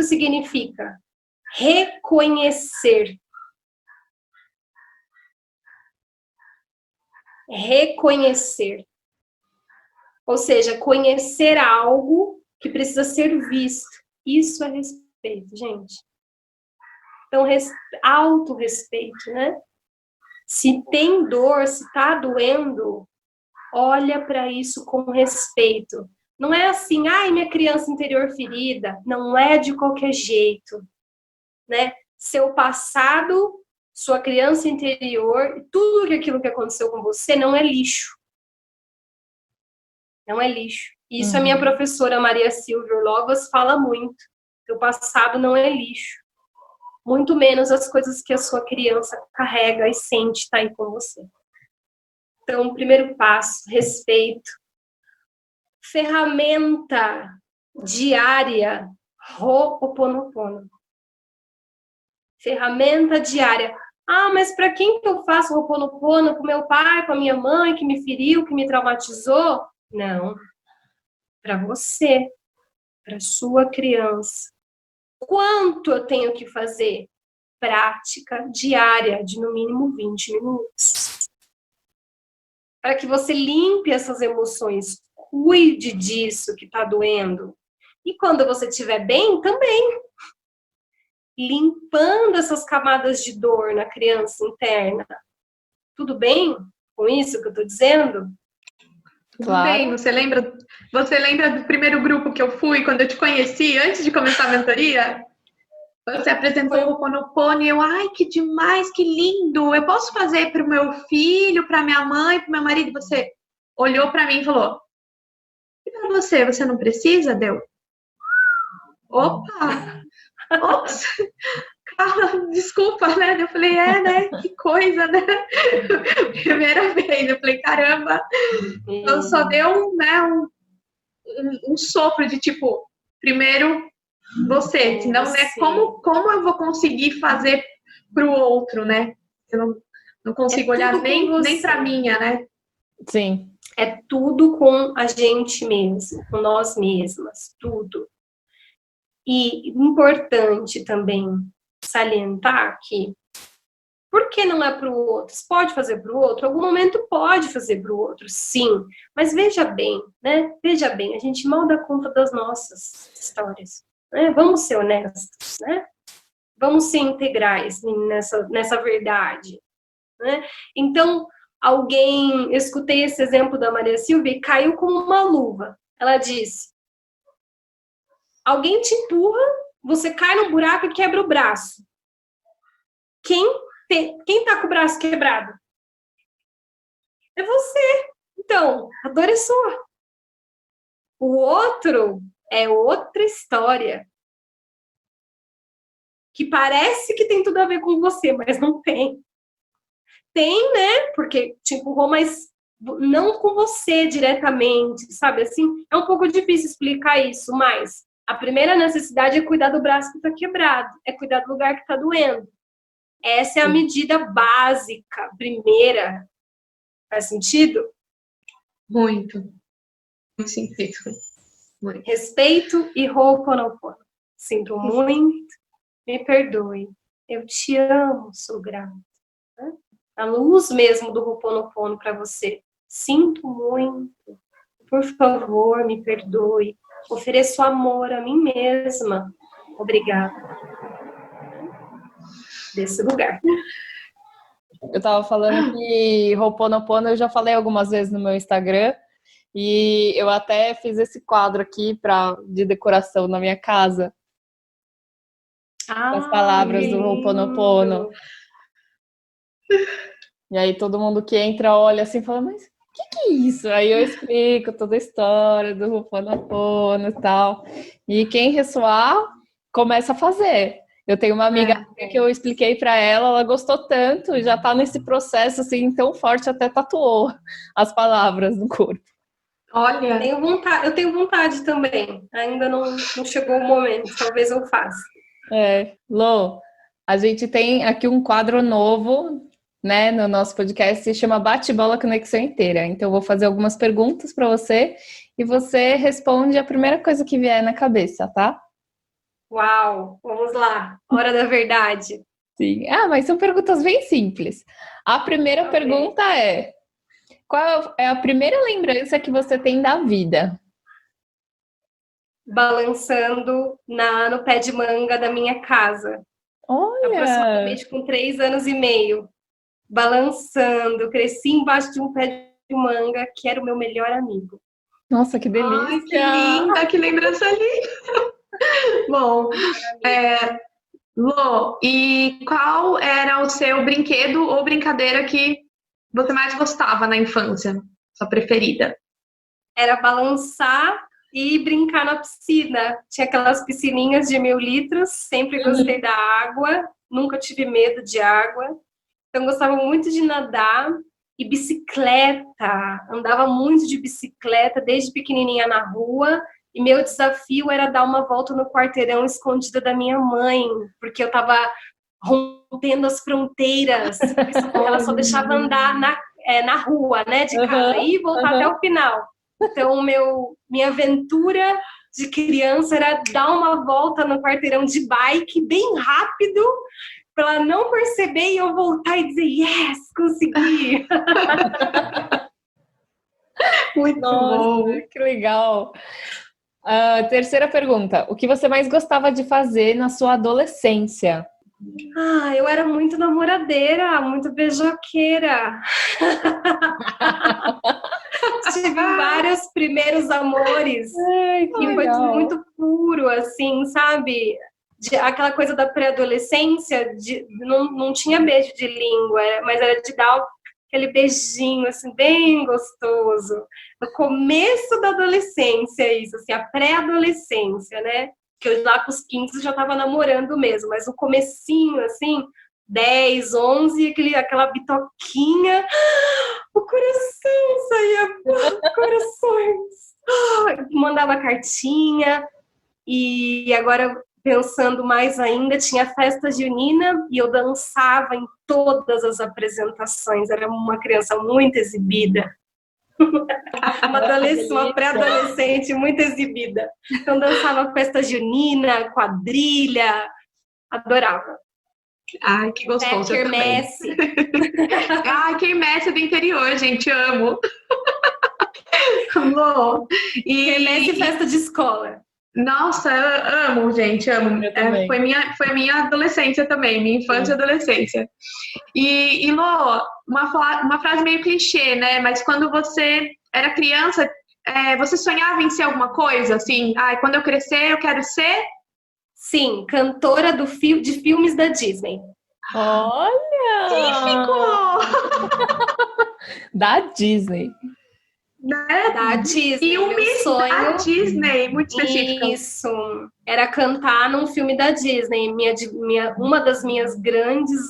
significa reconhecer. Reconhecer. Ou seja, conhecer algo que precisa ser visto. Isso é respeito, gente. Então, autorrespeito, né? Se tem dor, se está doendo, olha para isso com respeito. Não é assim, ai, minha criança interior ferida. Não é de qualquer jeito, né? Seu passado, sua criança interior, tudo aquilo que aconteceu com você não é lixo. Não é lixo. Isso a minha professora Maria Silvia Orlovas fala muito. Seu passado não é lixo. Muito menos as coisas que a sua criança carrega e sente tá aí com você. Então, primeiro passo, respeito. Ferramenta diária, Ho'oponopono. Ferramenta diária. Ah, mas para quem que eu faço Ho'oponopono? Para o meu pai, para minha mãe, que me feriu, que me traumatizou? Não. Para você, para sua criança. Quanto eu tenho que fazer? Prática diária, de no mínimo 20 minutos. Para que você limpe essas emoções, cuide disso que está doendo. E quando você estiver bem, também. Limpando essas camadas de dor na criança interna. Tudo bem com isso que eu estou dizendo? Claro. Bem, você lembra do primeiro grupo que eu fui, quando eu te conheci, antes de começar a mentoria? Você apresentou o Ho'oponopono e eu, ai, que demais, que lindo! Eu posso fazer para o meu filho, para minha mãe, para o meu marido? Você olhou para mim e falou, e para você, você não precisa? Deu? Opa! Ops! Desculpa, né? Eu falei, né? Que coisa, né? Primeira vez, eu falei, caramba! Então só deu um sopro de tipo, primeiro você, senão, né, como eu vou conseguir fazer para o outro, né? Eu não consigo olhar nem para minha, né? Sim. É tudo com a gente mesmo, com nós mesmas, tudo. E importante também salientar que, por que não é para o outro? Você pode fazer para o outro? Em algum momento pode fazer para o outro, sim. Mas veja bem, né? Veja bem, a gente mal dá conta das nossas histórias. Né? Vamos ser honestos, né? Vamos ser integrais nessa verdade. Né? Então, eu escutei esse exemplo da Maria Silvia e caiu como uma luva. Ela disse, alguém te empurra, você cai num buraco e quebra o braço. Quem tá com o braço quebrado? É você. Então, a dor é sua. O outro é outra história. Que parece que tem tudo a ver com você, mas não tem. Tem, né? Porque te empurrou, mas não com você diretamente, sabe? Assim, é um pouco difícil explicar isso, mas a primeira necessidade é cuidar do braço que está quebrado, é cuidar do lugar que está doendo. Essa é a medida básica, primeira. Faz sentido? Muito. Muito sentido. Muito. Respeito e Ho'oponopono. Sinto muito, me perdoe. Eu te amo, sou grata. A luz mesmo do Ho'oponopono para você. Sinto muito, por favor, me perdoe. Ofereço amor a mim mesma. Obrigada. Desse lugar. Eu tava falando que Ho'oponopono eu já falei algumas vezes no meu Instagram e eu até fiz esse quadro aqui de decoração na minha casa. As palavras do Ho'oponopono. E aí todo mundo que entra olha assim e fala, mas o que é isso? Aí eu explico toda a história do Ho'oponopono e tal. E quem ressoar, começa a fazer. Eu tenho uma amiga que eu expliquei para ela, ela gostou tanto, já tá nesse processo assim tão forte, até tatuou as palavras no corpo. Olha, eu tenho vontade também. Ainda não chegou o momento, talvez eu faça. Lô, a gente tem aqui um quadro novo, né, no nosso podcast, se chama Bate-Bola Conexão Inteira. Então eu vou fazer algumas perguntas para você e você responde a primeira coisa que vier na cabeça, tá? Uau, vamos lá. Hora da verdade. Sim. Mas são perguntas bem simples. A primeira pergunta é: qual é a primeira lembrança que você tem da vida? Balançando no pé de manga da minha casa. Olha! Aproximadamente com 3 anos e meio. Balançando, cresci embaixo de um pé de manga que era o meu melhor amigo. Nossa, que delícia! Ai, que linda, que lembrança linda! Bom, Lô, e qual era o seu brinquedo ou brincadeira que você mais gostava na infância? Sua preferida? Era balançar e brincar na piscina. Tinha aquelas piscininhas de 1.000 litros, sempre gostei da água, nunca tive medo de água. Então, gostava muito de nadar e bicicleta. Andava muito de bicicleta desde pequenininha na rua. E meu desafio era dar uma volta no quarteirão escondida da minha mãe, porque eu estava rompendo as fronteiras. Ela só deixava andar na rua, né, de casa, e voltar até o final. Então, minha aventura de criança era dar uma volta no quarteirão de bike, bem rápido, para ela não perceber e eu voltar e dizer, yes, consegui! Muito bom! Que legal! Terceira pergunta. O que você mais gostava de fazer na sua adolescência? Eu era muito namoradeira, muito beijoqueira. Tive vários primeiros amores. Ai, que e foi tudo muito puro, assim, sabe? Aquela coisa da pré-adolescência, não tinha beijo de língua, mas era de dar aquele beijinho, assim, bem gostoso. No começo da adolescência, isso, assim, a pré-adolescência, né? Que eu lá com os 15 já estava namorando mesmo, mas no comecinho, assim, 10, 11, aquela bitoquinha, o coração saía, corações. Mandava cartinha, e agora, pensando mais ainda, tinha festa junina e eu dançava em todas as apresentações, era uma criança muito exibida. Uma pré-adolescente muito exibida. Então dançava festa junina, quadrilha, adorava. Ai, que gostoso. Quermesse. Ai, quermesse do interior, gente, amo. Bom, Quermesse e festa de escola. Nossa, eu amo, gente, amo. Foi minha adolescência também, minha infância e adolescência. E Lô, uma frase meio clichê, né? Mas quando você era criança, você sonhava em ser alguma coisa? Assim, quando eu crescer, eu quero ser? Sim, cantora de filmes da Disney. Olha! Típico! Da Disney. Né? Da Disney. Filmes da Disney, muito específico. Isso. Era cantar num filme da Disney. Uma das minhas grandes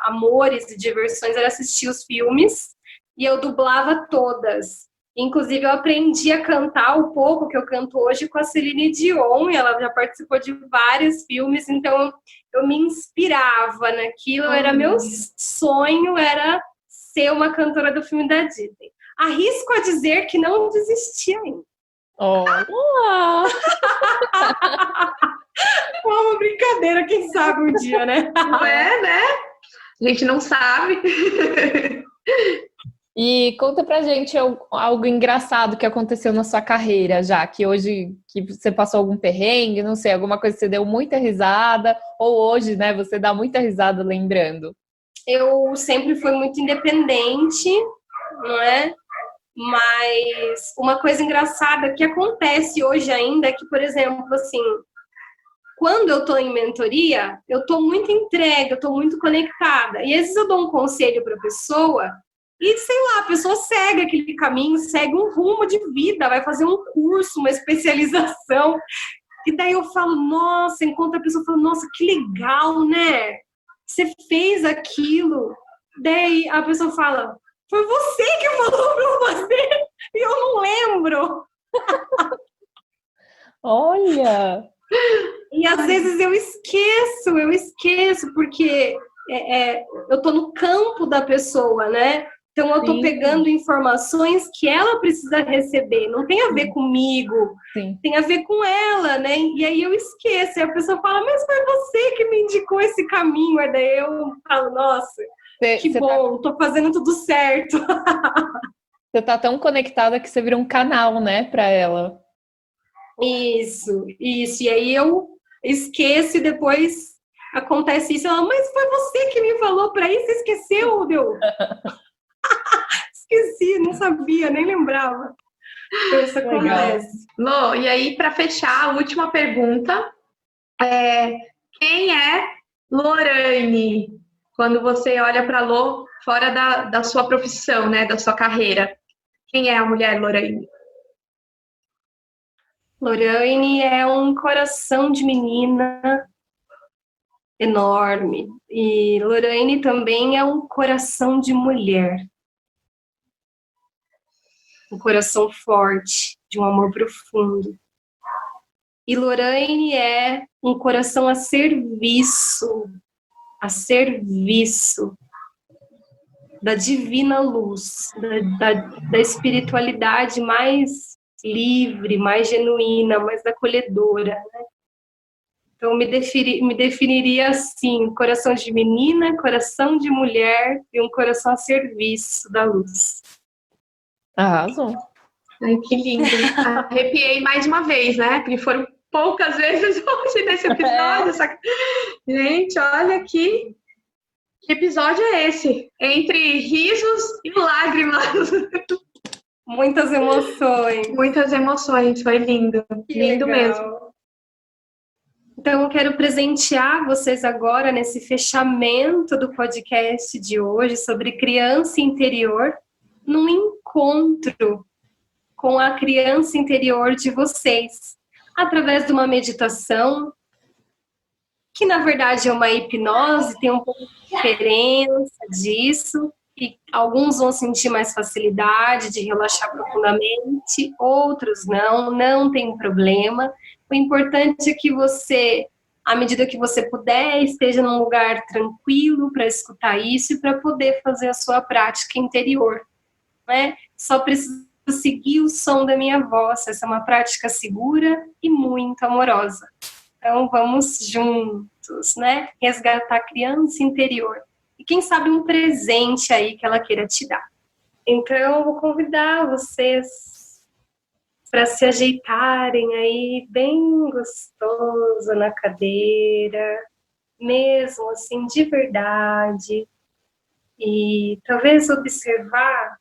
amores e diversões era assistir os filmes. E eu dublava todas. Inclusive, eu aprendi a cantar o pouco que eu canto hoje com a Celine Dion. E ela já participou de vários filmes. Então, eu me inspirava naquilo. Era meu sonho, era ser uma cantora do filme da Disney. Arrisco a dizer que não desisti ainda. Olá! Uma brincadeira, quem sabe um dia, né? Não é, né? A gente não sabe. E conta pra gente algo engraçado que aconteceu na sua carreira já, que hoje que você passou algum perrengue, não sei, alguma coisa que você deu muita risada, ou hoje, né, você dá muita risada lembrando. Eu sempre fui muito independente, não é? Mas uma coisa engraçada que acontece hoje ainda é que, por exemplo, assim, quando eu estou em mentoria, eu estou muito entregue, eu estou muito conectada. E às vezes eu dou um conselho para a pessoa e, sei lá, a pessoa segue aquele caminho, segue um rumo de vida, vai fazer um curso, uma especialização. E daí eu falo, nossa, enquanto a pessoa fala, nossa, que legal, né? Você fez aquilo. Daí a pessoa fala, foi você que falou para eu fazer e eu não lembro. Olha! E às vezes eu esqueço, porque eu tô no campo da pessoa, né? Então eu tô pegando informações que ela precisa receber, não tem a ver comigo, tem a ver com ela, né? E aí eu esqueço, e a pessoa fala, mas foi você que me indicou esse caminho, e daí eu falo, nossa, que bom, tô fazendo tudo certo. Você tá tão conectada que você vira um canal, né, para ela. Isso. E aí eu esqueço e depois acontece isso. Ela, mas foi você que me falou para isso, esqueceu, Deu? Esqueci, não sabia, nem lembrava. Então, isso acontece. Lô, e aí, para fechar, a última pergunta é: quem é Lorraine? Quando você olha para Lô fora da sua profissão, né, da sua carreira, quem é a mulher Lorraine? Lorraine é um coração de menina enorme. E Lorraine também é um coração de mulher. Um coração forte, de um amor profundo. E Lorraine é um coração a serviço da divina luz, da espiritualidade mais livre, mais genuína, mais acolhedora, né? Então, me definiria assim, coração de menina, coração de mulher e um coração a serviço da luz. Arrasou. Ai, que lindo. Arrepiei mais uma vez, né? Porque foram poucas vezes hoje nesse episódio. Gente, olha que episódio é esse? Entre risos e lágrimas. Muitas emoções. Muitas emoções, foi lindo. Que lindo legal. mesmo. Então, eu quero presentear vocês agora nesse fechamento do podcast de hoje sobre criança interior, num encontro com a criança interior de vocês, através de uma meditação, que na verdade é uma hipnose, tem um pouco de diferença disso, e alguns vão sentir mais facilidade de relaxar profundamente, outros não tem problema. O importante é que você, à medida que você puder, esteja num lugar tranquilo para escutar isso e para poder fazer a sua prática interior, né? Só precisa seguir o som da minha voz. Essa é uma prática segura e muito amorosa. Então, vamos juntos, né? Resgatar a criança interior. E quem sabe um presente aí que ela queira te dar. Então, eu vou convidar vocês para se ajeitarem aí bem gostoso na cadeira, mesmo assim, de verdade. E talvez observar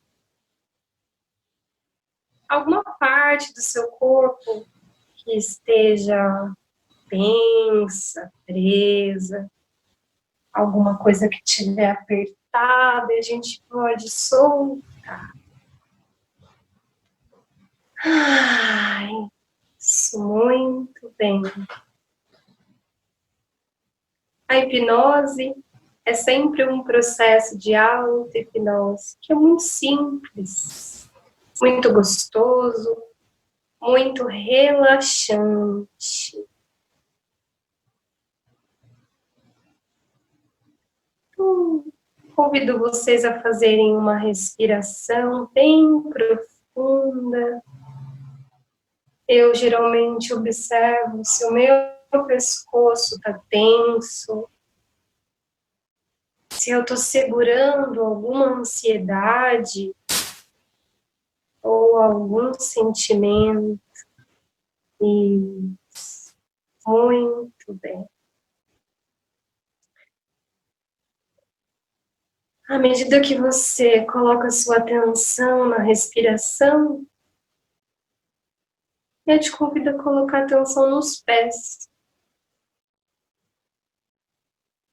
alguma parte do seu corpo que esteja tensa, presa, alguma coisa que estiver apertada, e a gente pode soltar. Ai, isso, muito bem. A hipnose é sempre um processo de auto-hipnose, que é muito simples, muito gostoso, muito relaxante. Convido vocês a fazerem uma respiração bem profunda. Eu geralmente observo se o meu pescoço está tenso, se eu estou segurando alguma ansiedade ou algum sentimento. Isso. Muito bem. À medida que você coloca sua atenção na respiração, eu te convido a colocar atenção nos pés.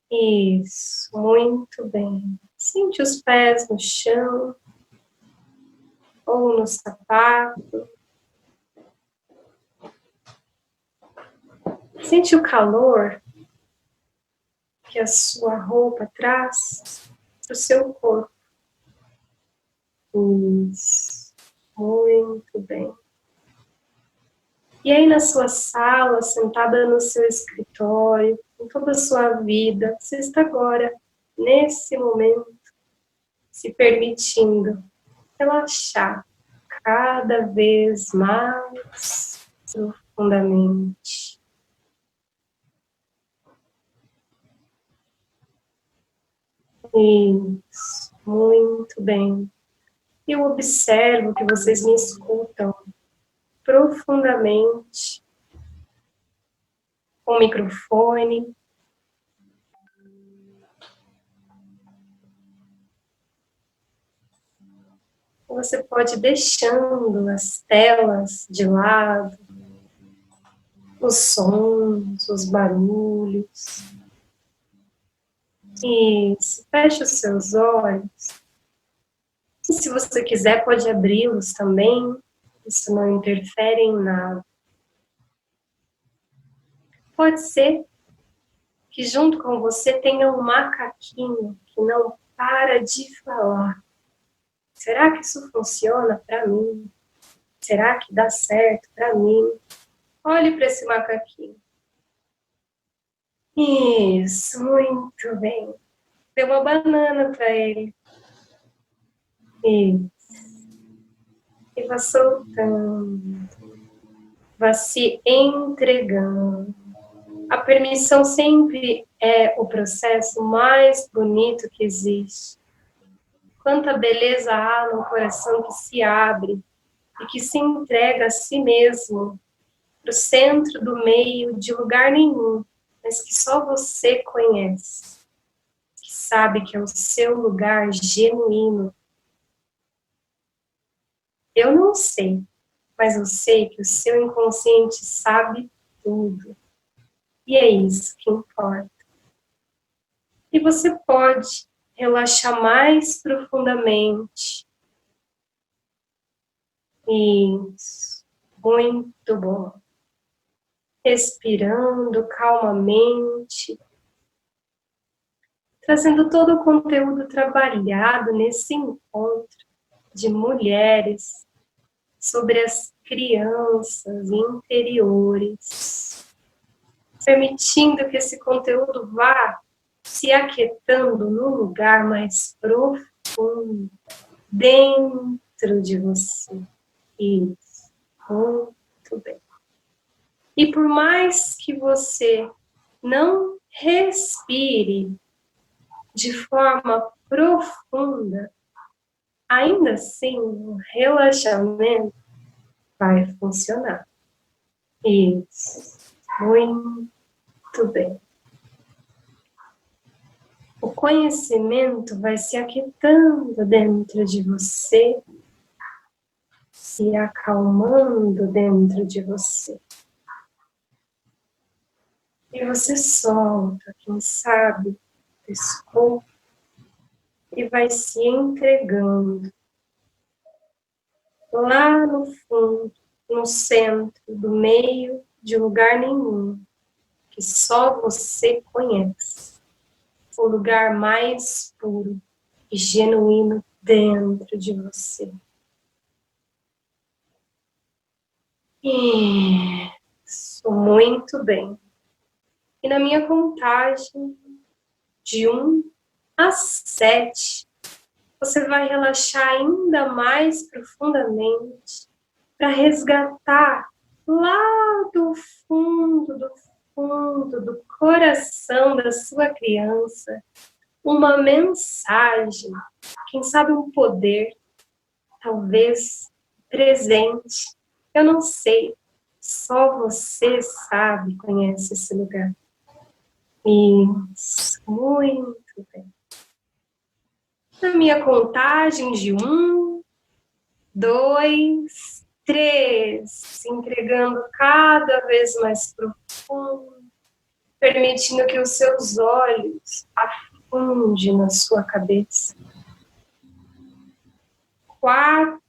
Isso, muito bem. Sente os pés no chão ou no sapato. Sente o calor que a sua roupa traz para o seu corpo. Isso, muito bem. E aí na sua sala, sentada no seu escritório, com toda a sua vida, você está agora, nesse momento, se permitindo relaxar cada vez mais profundamente. Isso, muito bem. Eu observo que vocês me escutam profundamente com o microfone. Você pode ir deixando as telas de lado, os sons, os barulhos. Isso, feche os seus olhos. E se você quiser, pode abri-los também. Isso não interfere em nada. Pode ser que junto com você tenha um macaquinho que não para de falar. Será que isso funciona para mim? Será que dá certo para mim? Olhe para esse macaquinho. Isso, muito bem. Dê uma banana para ele. Isso. E vá soltando. Vá se entregando. A permissão sempre é o processo mais bonito que existe. Quanta beleza há no coração que se abre e que se entrega a si mesmo, para o centro do meio de lugar nenhum, mas que só você conhece, que sabe que é o seu lugar genuíno. Eu não sei, mas eu sei que o seu inconsciente sabe tudo. E é isso que importa. E você pode relaxar mais profundamente. Isso, muito bom. Respirando calmamente, trazendo todo o conteúdo trabalhado nesse encontro de mulheres sobre as crianças interiores, permitindo que esse conteúdo vá se aquietando num lugar mais profundo, dentro de você. Isso, muito bem. E por mais que você não respire de forma profunda, ainda assim o relaxamento vai funcionar. Isso, muito bem. O conhecimento vai se aquietando dentro de você, se acalmando dentro de você. E você solta, quem sabe, esse corpo e vai se entregando lá no fundo, no centro, do meio de lugar nenhum, que só você conhece. O lugar mais puro e genuíno dentro de você. Isso, muito bem. E na minha contagem de 1 a 7, você vai relaxar ainda mais profundamente para resgatar lá do fundo do coração da sua criança uma mensagem, quem sabe um poder, talvez presente. Eu não sei, só você sabe, conhece esse lugar. Isso, muito bem. Na minha contagem de 1, 2, 3, entregando cada vez mais profundo, permitindo que os seus olhos afundem na sua cabeça. 4,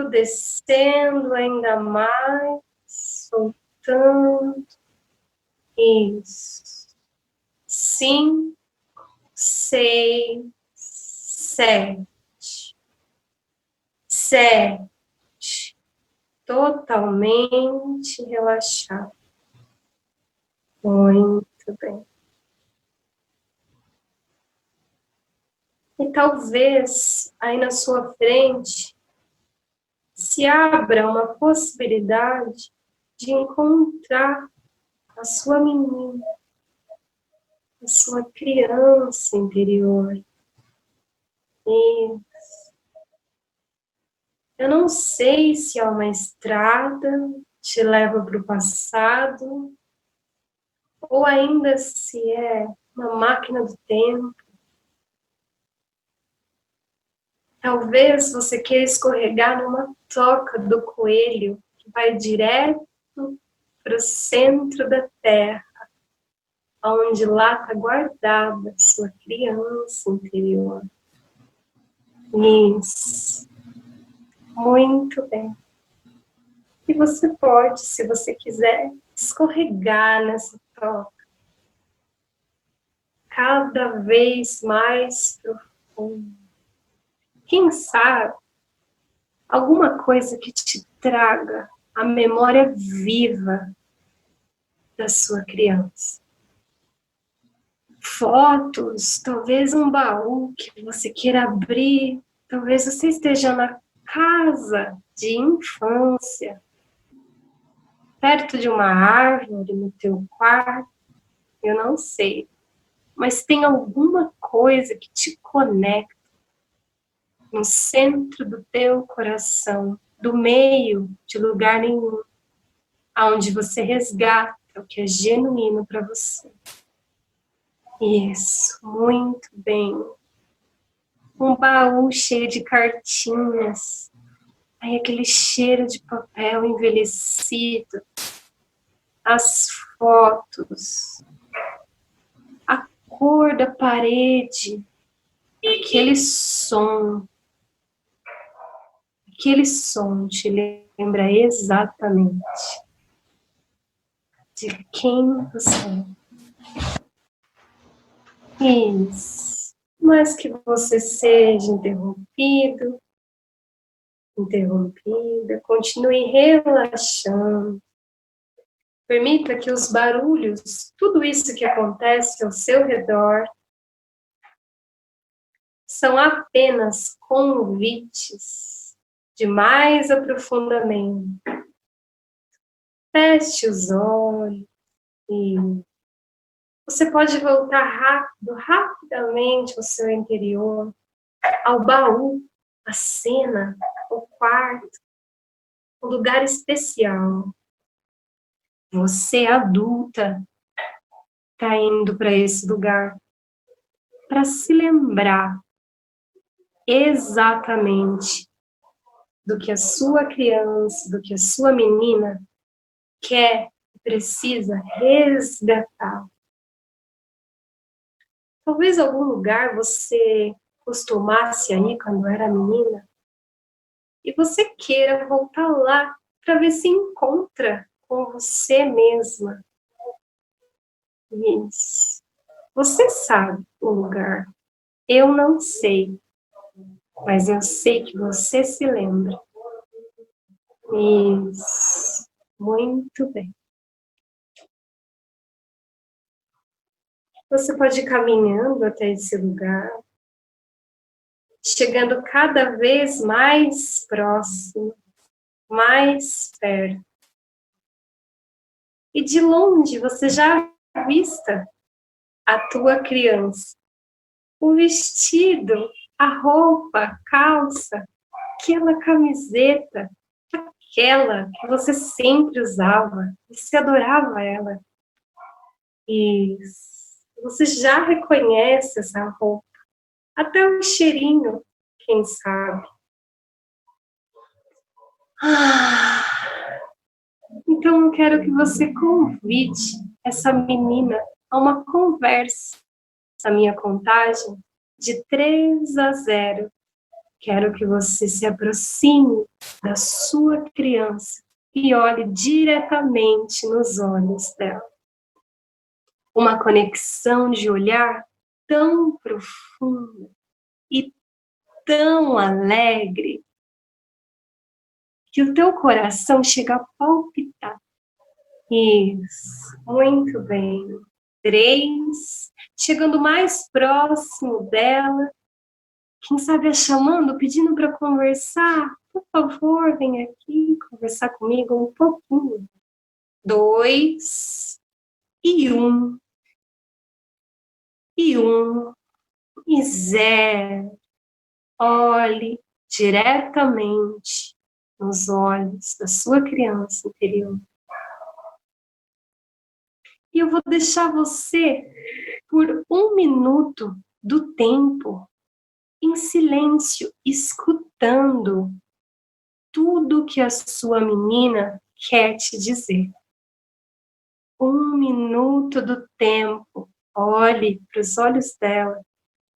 descendo ainda mais, soltando. Isso. 5, 6, 7. 7. Totalmente relaxado. Muito bem. E talvez aí na sua frente se abra uma possibilidade de encontrar a sua menina, a sua criança interior. Isso. Eu não sei se é uma estrada que te leva para o passado, ou ainda se é uma máquina do tempo. Talvez você queira escorregar numa toca do coelho que vai direto para o centro da Terra, onde lá está guardada a sua criança interior. Isso. Muito bem. E você pode, se você quiser, escorregar nessa toca. Cada vez mais profundo. Quem sabe, alguma coisa que te traga a memória viva da sua criança. Fotos, talvez um baú que você queira abrir, talvez você esteja na casa de infância, perto de uma árvore no teu quarto, eu não sei, mas tem alguma coisa que te conecta no centro do teu coração, do meio de lugar nenhum, aonde você resgata o que é genuíno para você. Isso, muito bem. Um baú cheio de cartinhas, aí aquele cheiro de papel envelhecido, as fotos, a cor da parede, aquele som te lembra exatamente de quem você é. Isso. Mas que você seja interrompida, continue relaxando. Permita que os barulhos, tudo isso que acontece ao seu redor, são apenas convites de mais aprofundamento. Feche os olhos e você pode voltar rapidamente ao seu interior, ao baú, à cena, ao quarto, um lugar especial. Você, adulta, está indo para esse lugar para se lembrar exatamente do que a sua criança, do que a sua menina quer e precisa resgatar. Talvez algum lugar você costumasse ir quando era menina e você queira voltar lá para ver se encontra com você mesma. Isso. Você sabe o lugar. Eu não sei, mas eu sei que você se lembra. Isso. Muito bem. Você pode ir caminhando até esse lugar, chegando cada vez mais próximo, mais perto. E de longe você já avista a tua criança. O vestido, a roupa, a calça, aquela camiseta aquela que você sempre usava, você adorava ela. E você já reconhece essa roupa, até o cheirinho, quem sabe. Então eu quero que você convide essa menina a uma conversa. Essa minha contagem de 3 a 0. Quero que você se aproxime da sua criança e olhe diretamente nos olhos dela. Uma conexão de olhar tão profunda e tão alegre que o teu coração chega a palpitar. Isso, muito bem. 3, chegando mais próximo dela. Quem sabe a chamando, pedindo para conversar. Por favor, vem aqui conversar comigo um pouquinho. 2, e 1, e 1, e 0. Olhe diretamente nos olhos da sua criança interior. E eu vou deixar você por 1 minuto do tempo em silêncio, escutando tudo que a sua menina quer te dizer. 1 minuto do tempo. Olhe para os olhos dela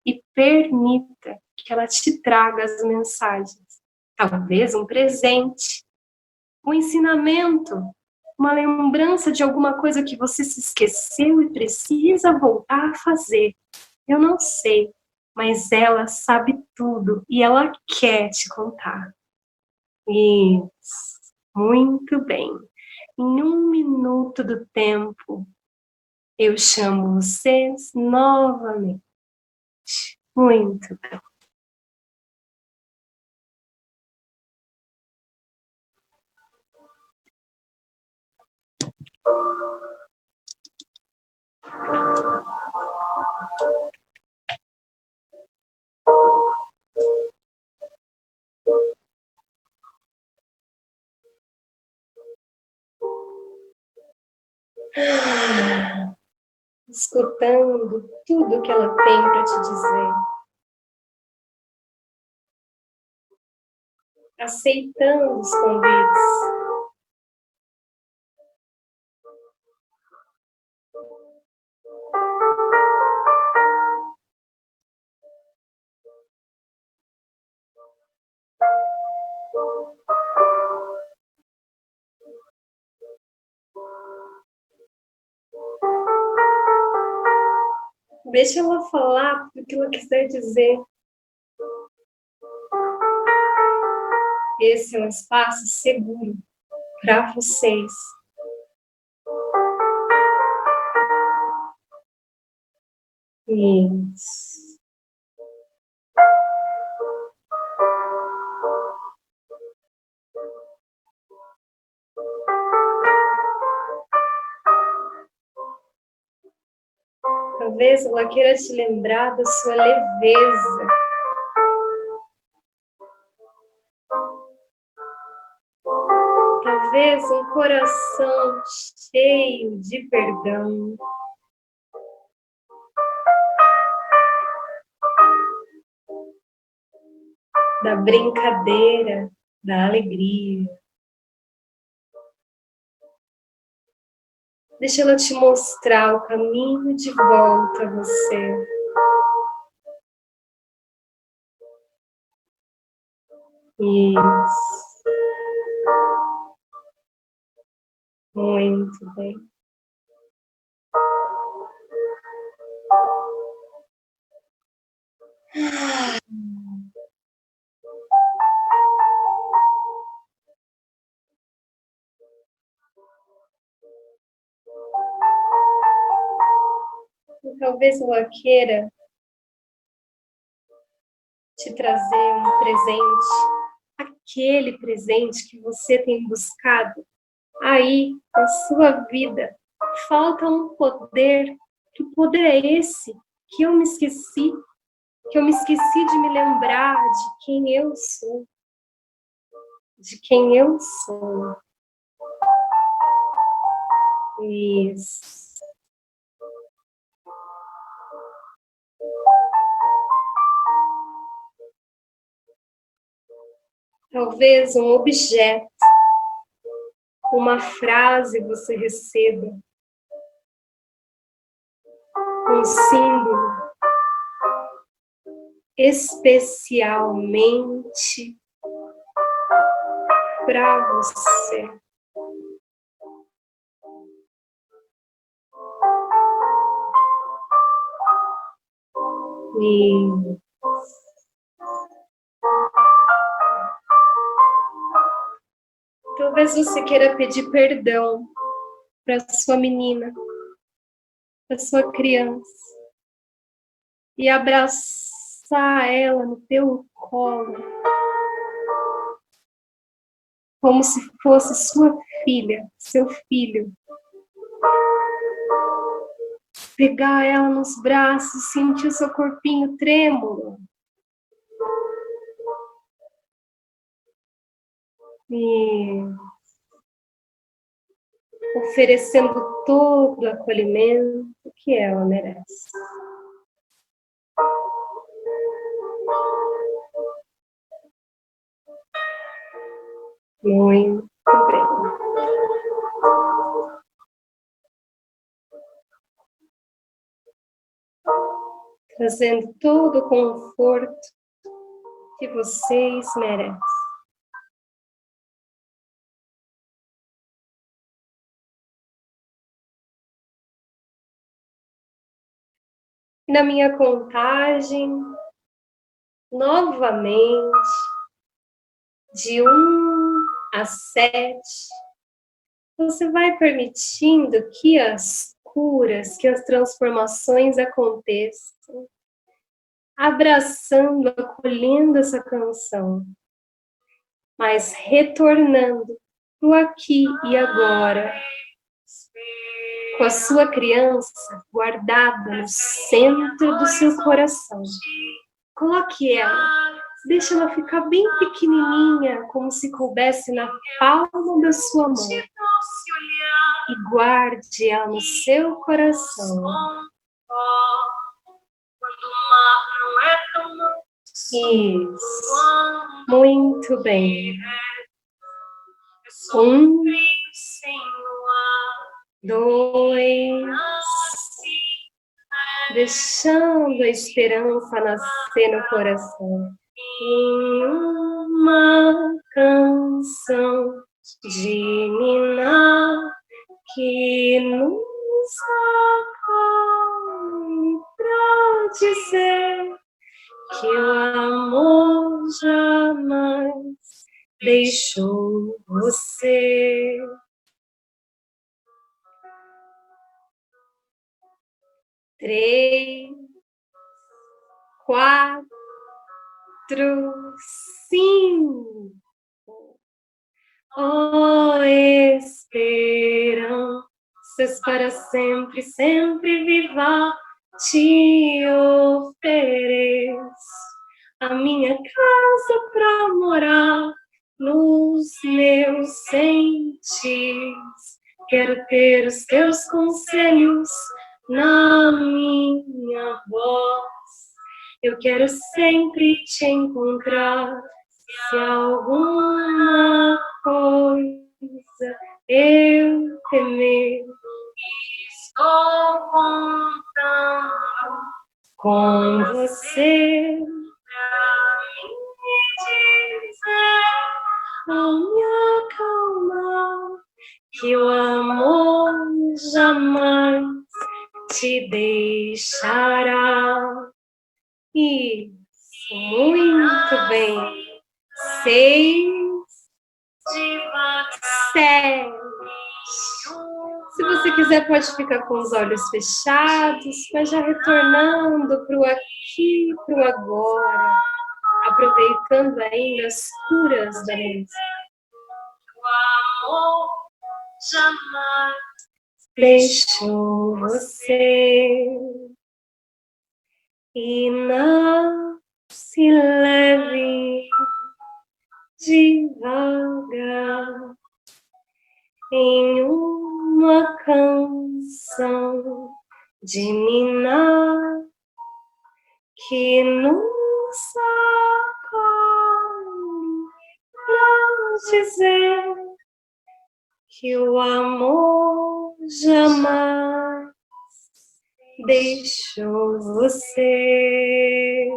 e permita que ela te traga as mensagens. Talvez um presente, um ensinamento, uma lembrança de alguma coisa que você se esqueceu e precisa voltar a fazer. Eu não sei, mas ela sabe tudo e ela quer te contar. Isso, muito bem. Em 1 minuto do tempo, eu chamo vocês novamente. Muito bem. Escutando tudo que ela tem para te dizer. Aceitando os convites. Deixa ela falar o que ela quiser dizer. Esse é um espaço seguro para vocês. Isso. Talvez ela queira te lembrar da sua leveza. Talvez um coração cheio de perdão. Da brincadeira, da alegria. Deixa ela te mostrar o caminho de volta a você. Isso. Muito bem. E talvez ela queira te trazer um presente, aquele presente que você tem buscado aí na sua vida. Falta um poder. Que poder é esse que eu me esqueci? Que eu me esqueci de me lembrar de quem eu sou, de quem eu sou. Isso. Talvez um objeto, uma frase você receba, um símbolo, especialmente para você. E talvez você queira pedir perdão para sua menina, para sua criança, e abraçar ela no teu colo, como se fosse sua filha, seu filho. Pegar ela nos braços, sentir o seu corpinho trêmulo. E oferecendo todo o acolhimento que ela merece. Muito bem. Trazendo todo o conforto que vocês merecem. Na minha contagem, novamente, de 1 a 7, você vai permitindo que as curas, que as transformações aconteçam, abraçando, acolhendo essa canção, mas retornando para o aqui e agora, com a sua criança guardada no centro do seu coração. Coloque ela, deixa ela ficar bem pequenininha, como se coubesse na palma da sua mão. E guarde ela no seu coração. Isso. Muito bem. 1, 2, deixando a esperança nascer no coração. Em uma canção de ninar que nos acolhe pra dizer que o amor jamais deixou você. Três, 4, 5. Oh, esperanças para sempre, sempre viva, te ofereço a minha casa para morar nos meus sentidos. Quero ter os teus conselhos na minha voz. Eu quero sempre te encontrar. Se alguma coisa eu temer, estou contando com você pra me dizer, ao me acalmar, que o amor jamais te deixará. Isso, muito bem. 6, 7. Se você quiser, pode ficar com os olhos fechados, mas já retornando para o aqui e para o agora, aproveitando ainda as curas da música. O amor jamais deixou você. E não se leve devagar em uma canção de ninar que nos acolhe pra dizer que o amor jamais deixou você.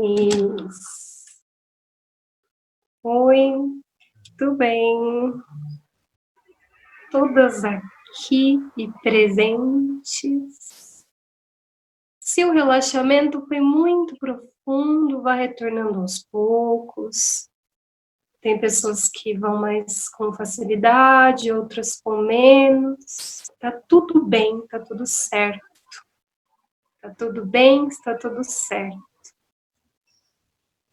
Isso. Muito bem. Todas aqui e presentes. Se o relaxamento foi muito profundo, vá retornando aos poucos. Tem pessoas que vão mais com facilidade, outras com menos. Tá tudo bem, tá tudo certo. Tá tudo bem, está tudo certo.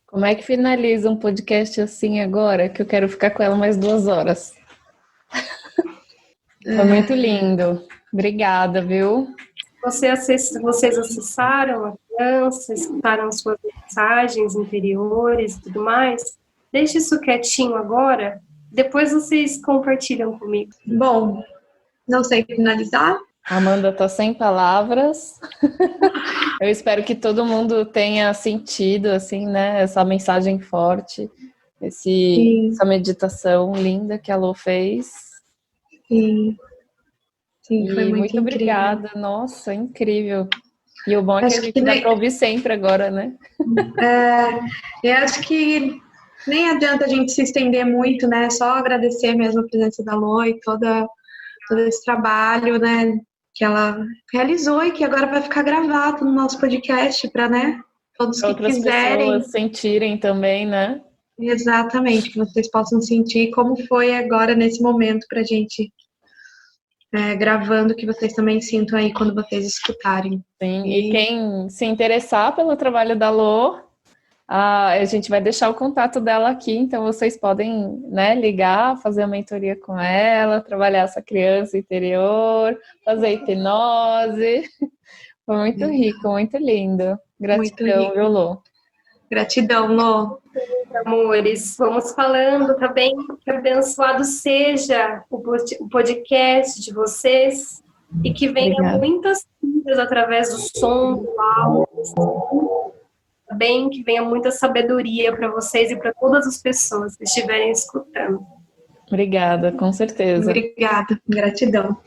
Como é que finaliza um podcast assim agora? Que eu quero ficar com ela mais 2 horas. Foi muito lindo. Obrigada, viu? Vocês acessaram a criança, escutaram suas mensagens interiores e tudo mais. Deixe isso quietinho agora, depois vocês compartilham comigo. Bom, não sei finalizar. A Amanda tá sem palavras. Eu espero que todo mundo tenha sentido, assim, né? Essa mensagem forte, essa meditação linda que a Lô fez. Sim, foi muito obrigada. Nossa, incrível. E o bom é que a gente dá para ouvir sempre agora, né? Eu acho que nem adianta a gente se estender muito, né? Só agradecer mesmo a presença da Lô e todo esse trabalho, né? Que ela realizou e que agora vai ficar gravado no nosso podcast para, né, todos que outras quiserem pessoas sentirem também, né? Exatamente, que vocês possam sentir como foi agora nesse momento para a gente gravando, que vocês também sintam aí quando vocês escutarem. Sim, e quem se interessar pelo trabalho da Lô, a gente vai deixar o contato dela aqui, então vocês podem, né, ligar, fazer a mentoria com ela, trabalhar essa criança interior, fazer hipnose. Foi muito rico, muito lindo. Gratidão, viu, Lô? Gratidão, Lô. Amores, vamos falando, tá bem? Que abençoado seja o podcast de vocês e que venha muitas vidas através do som, do áudio, tá bem? Que venha muita sabedoria para vocês e para todas as pessoas que estiverem escutando. Obrigada, com certeza. Obrigada, gratidão.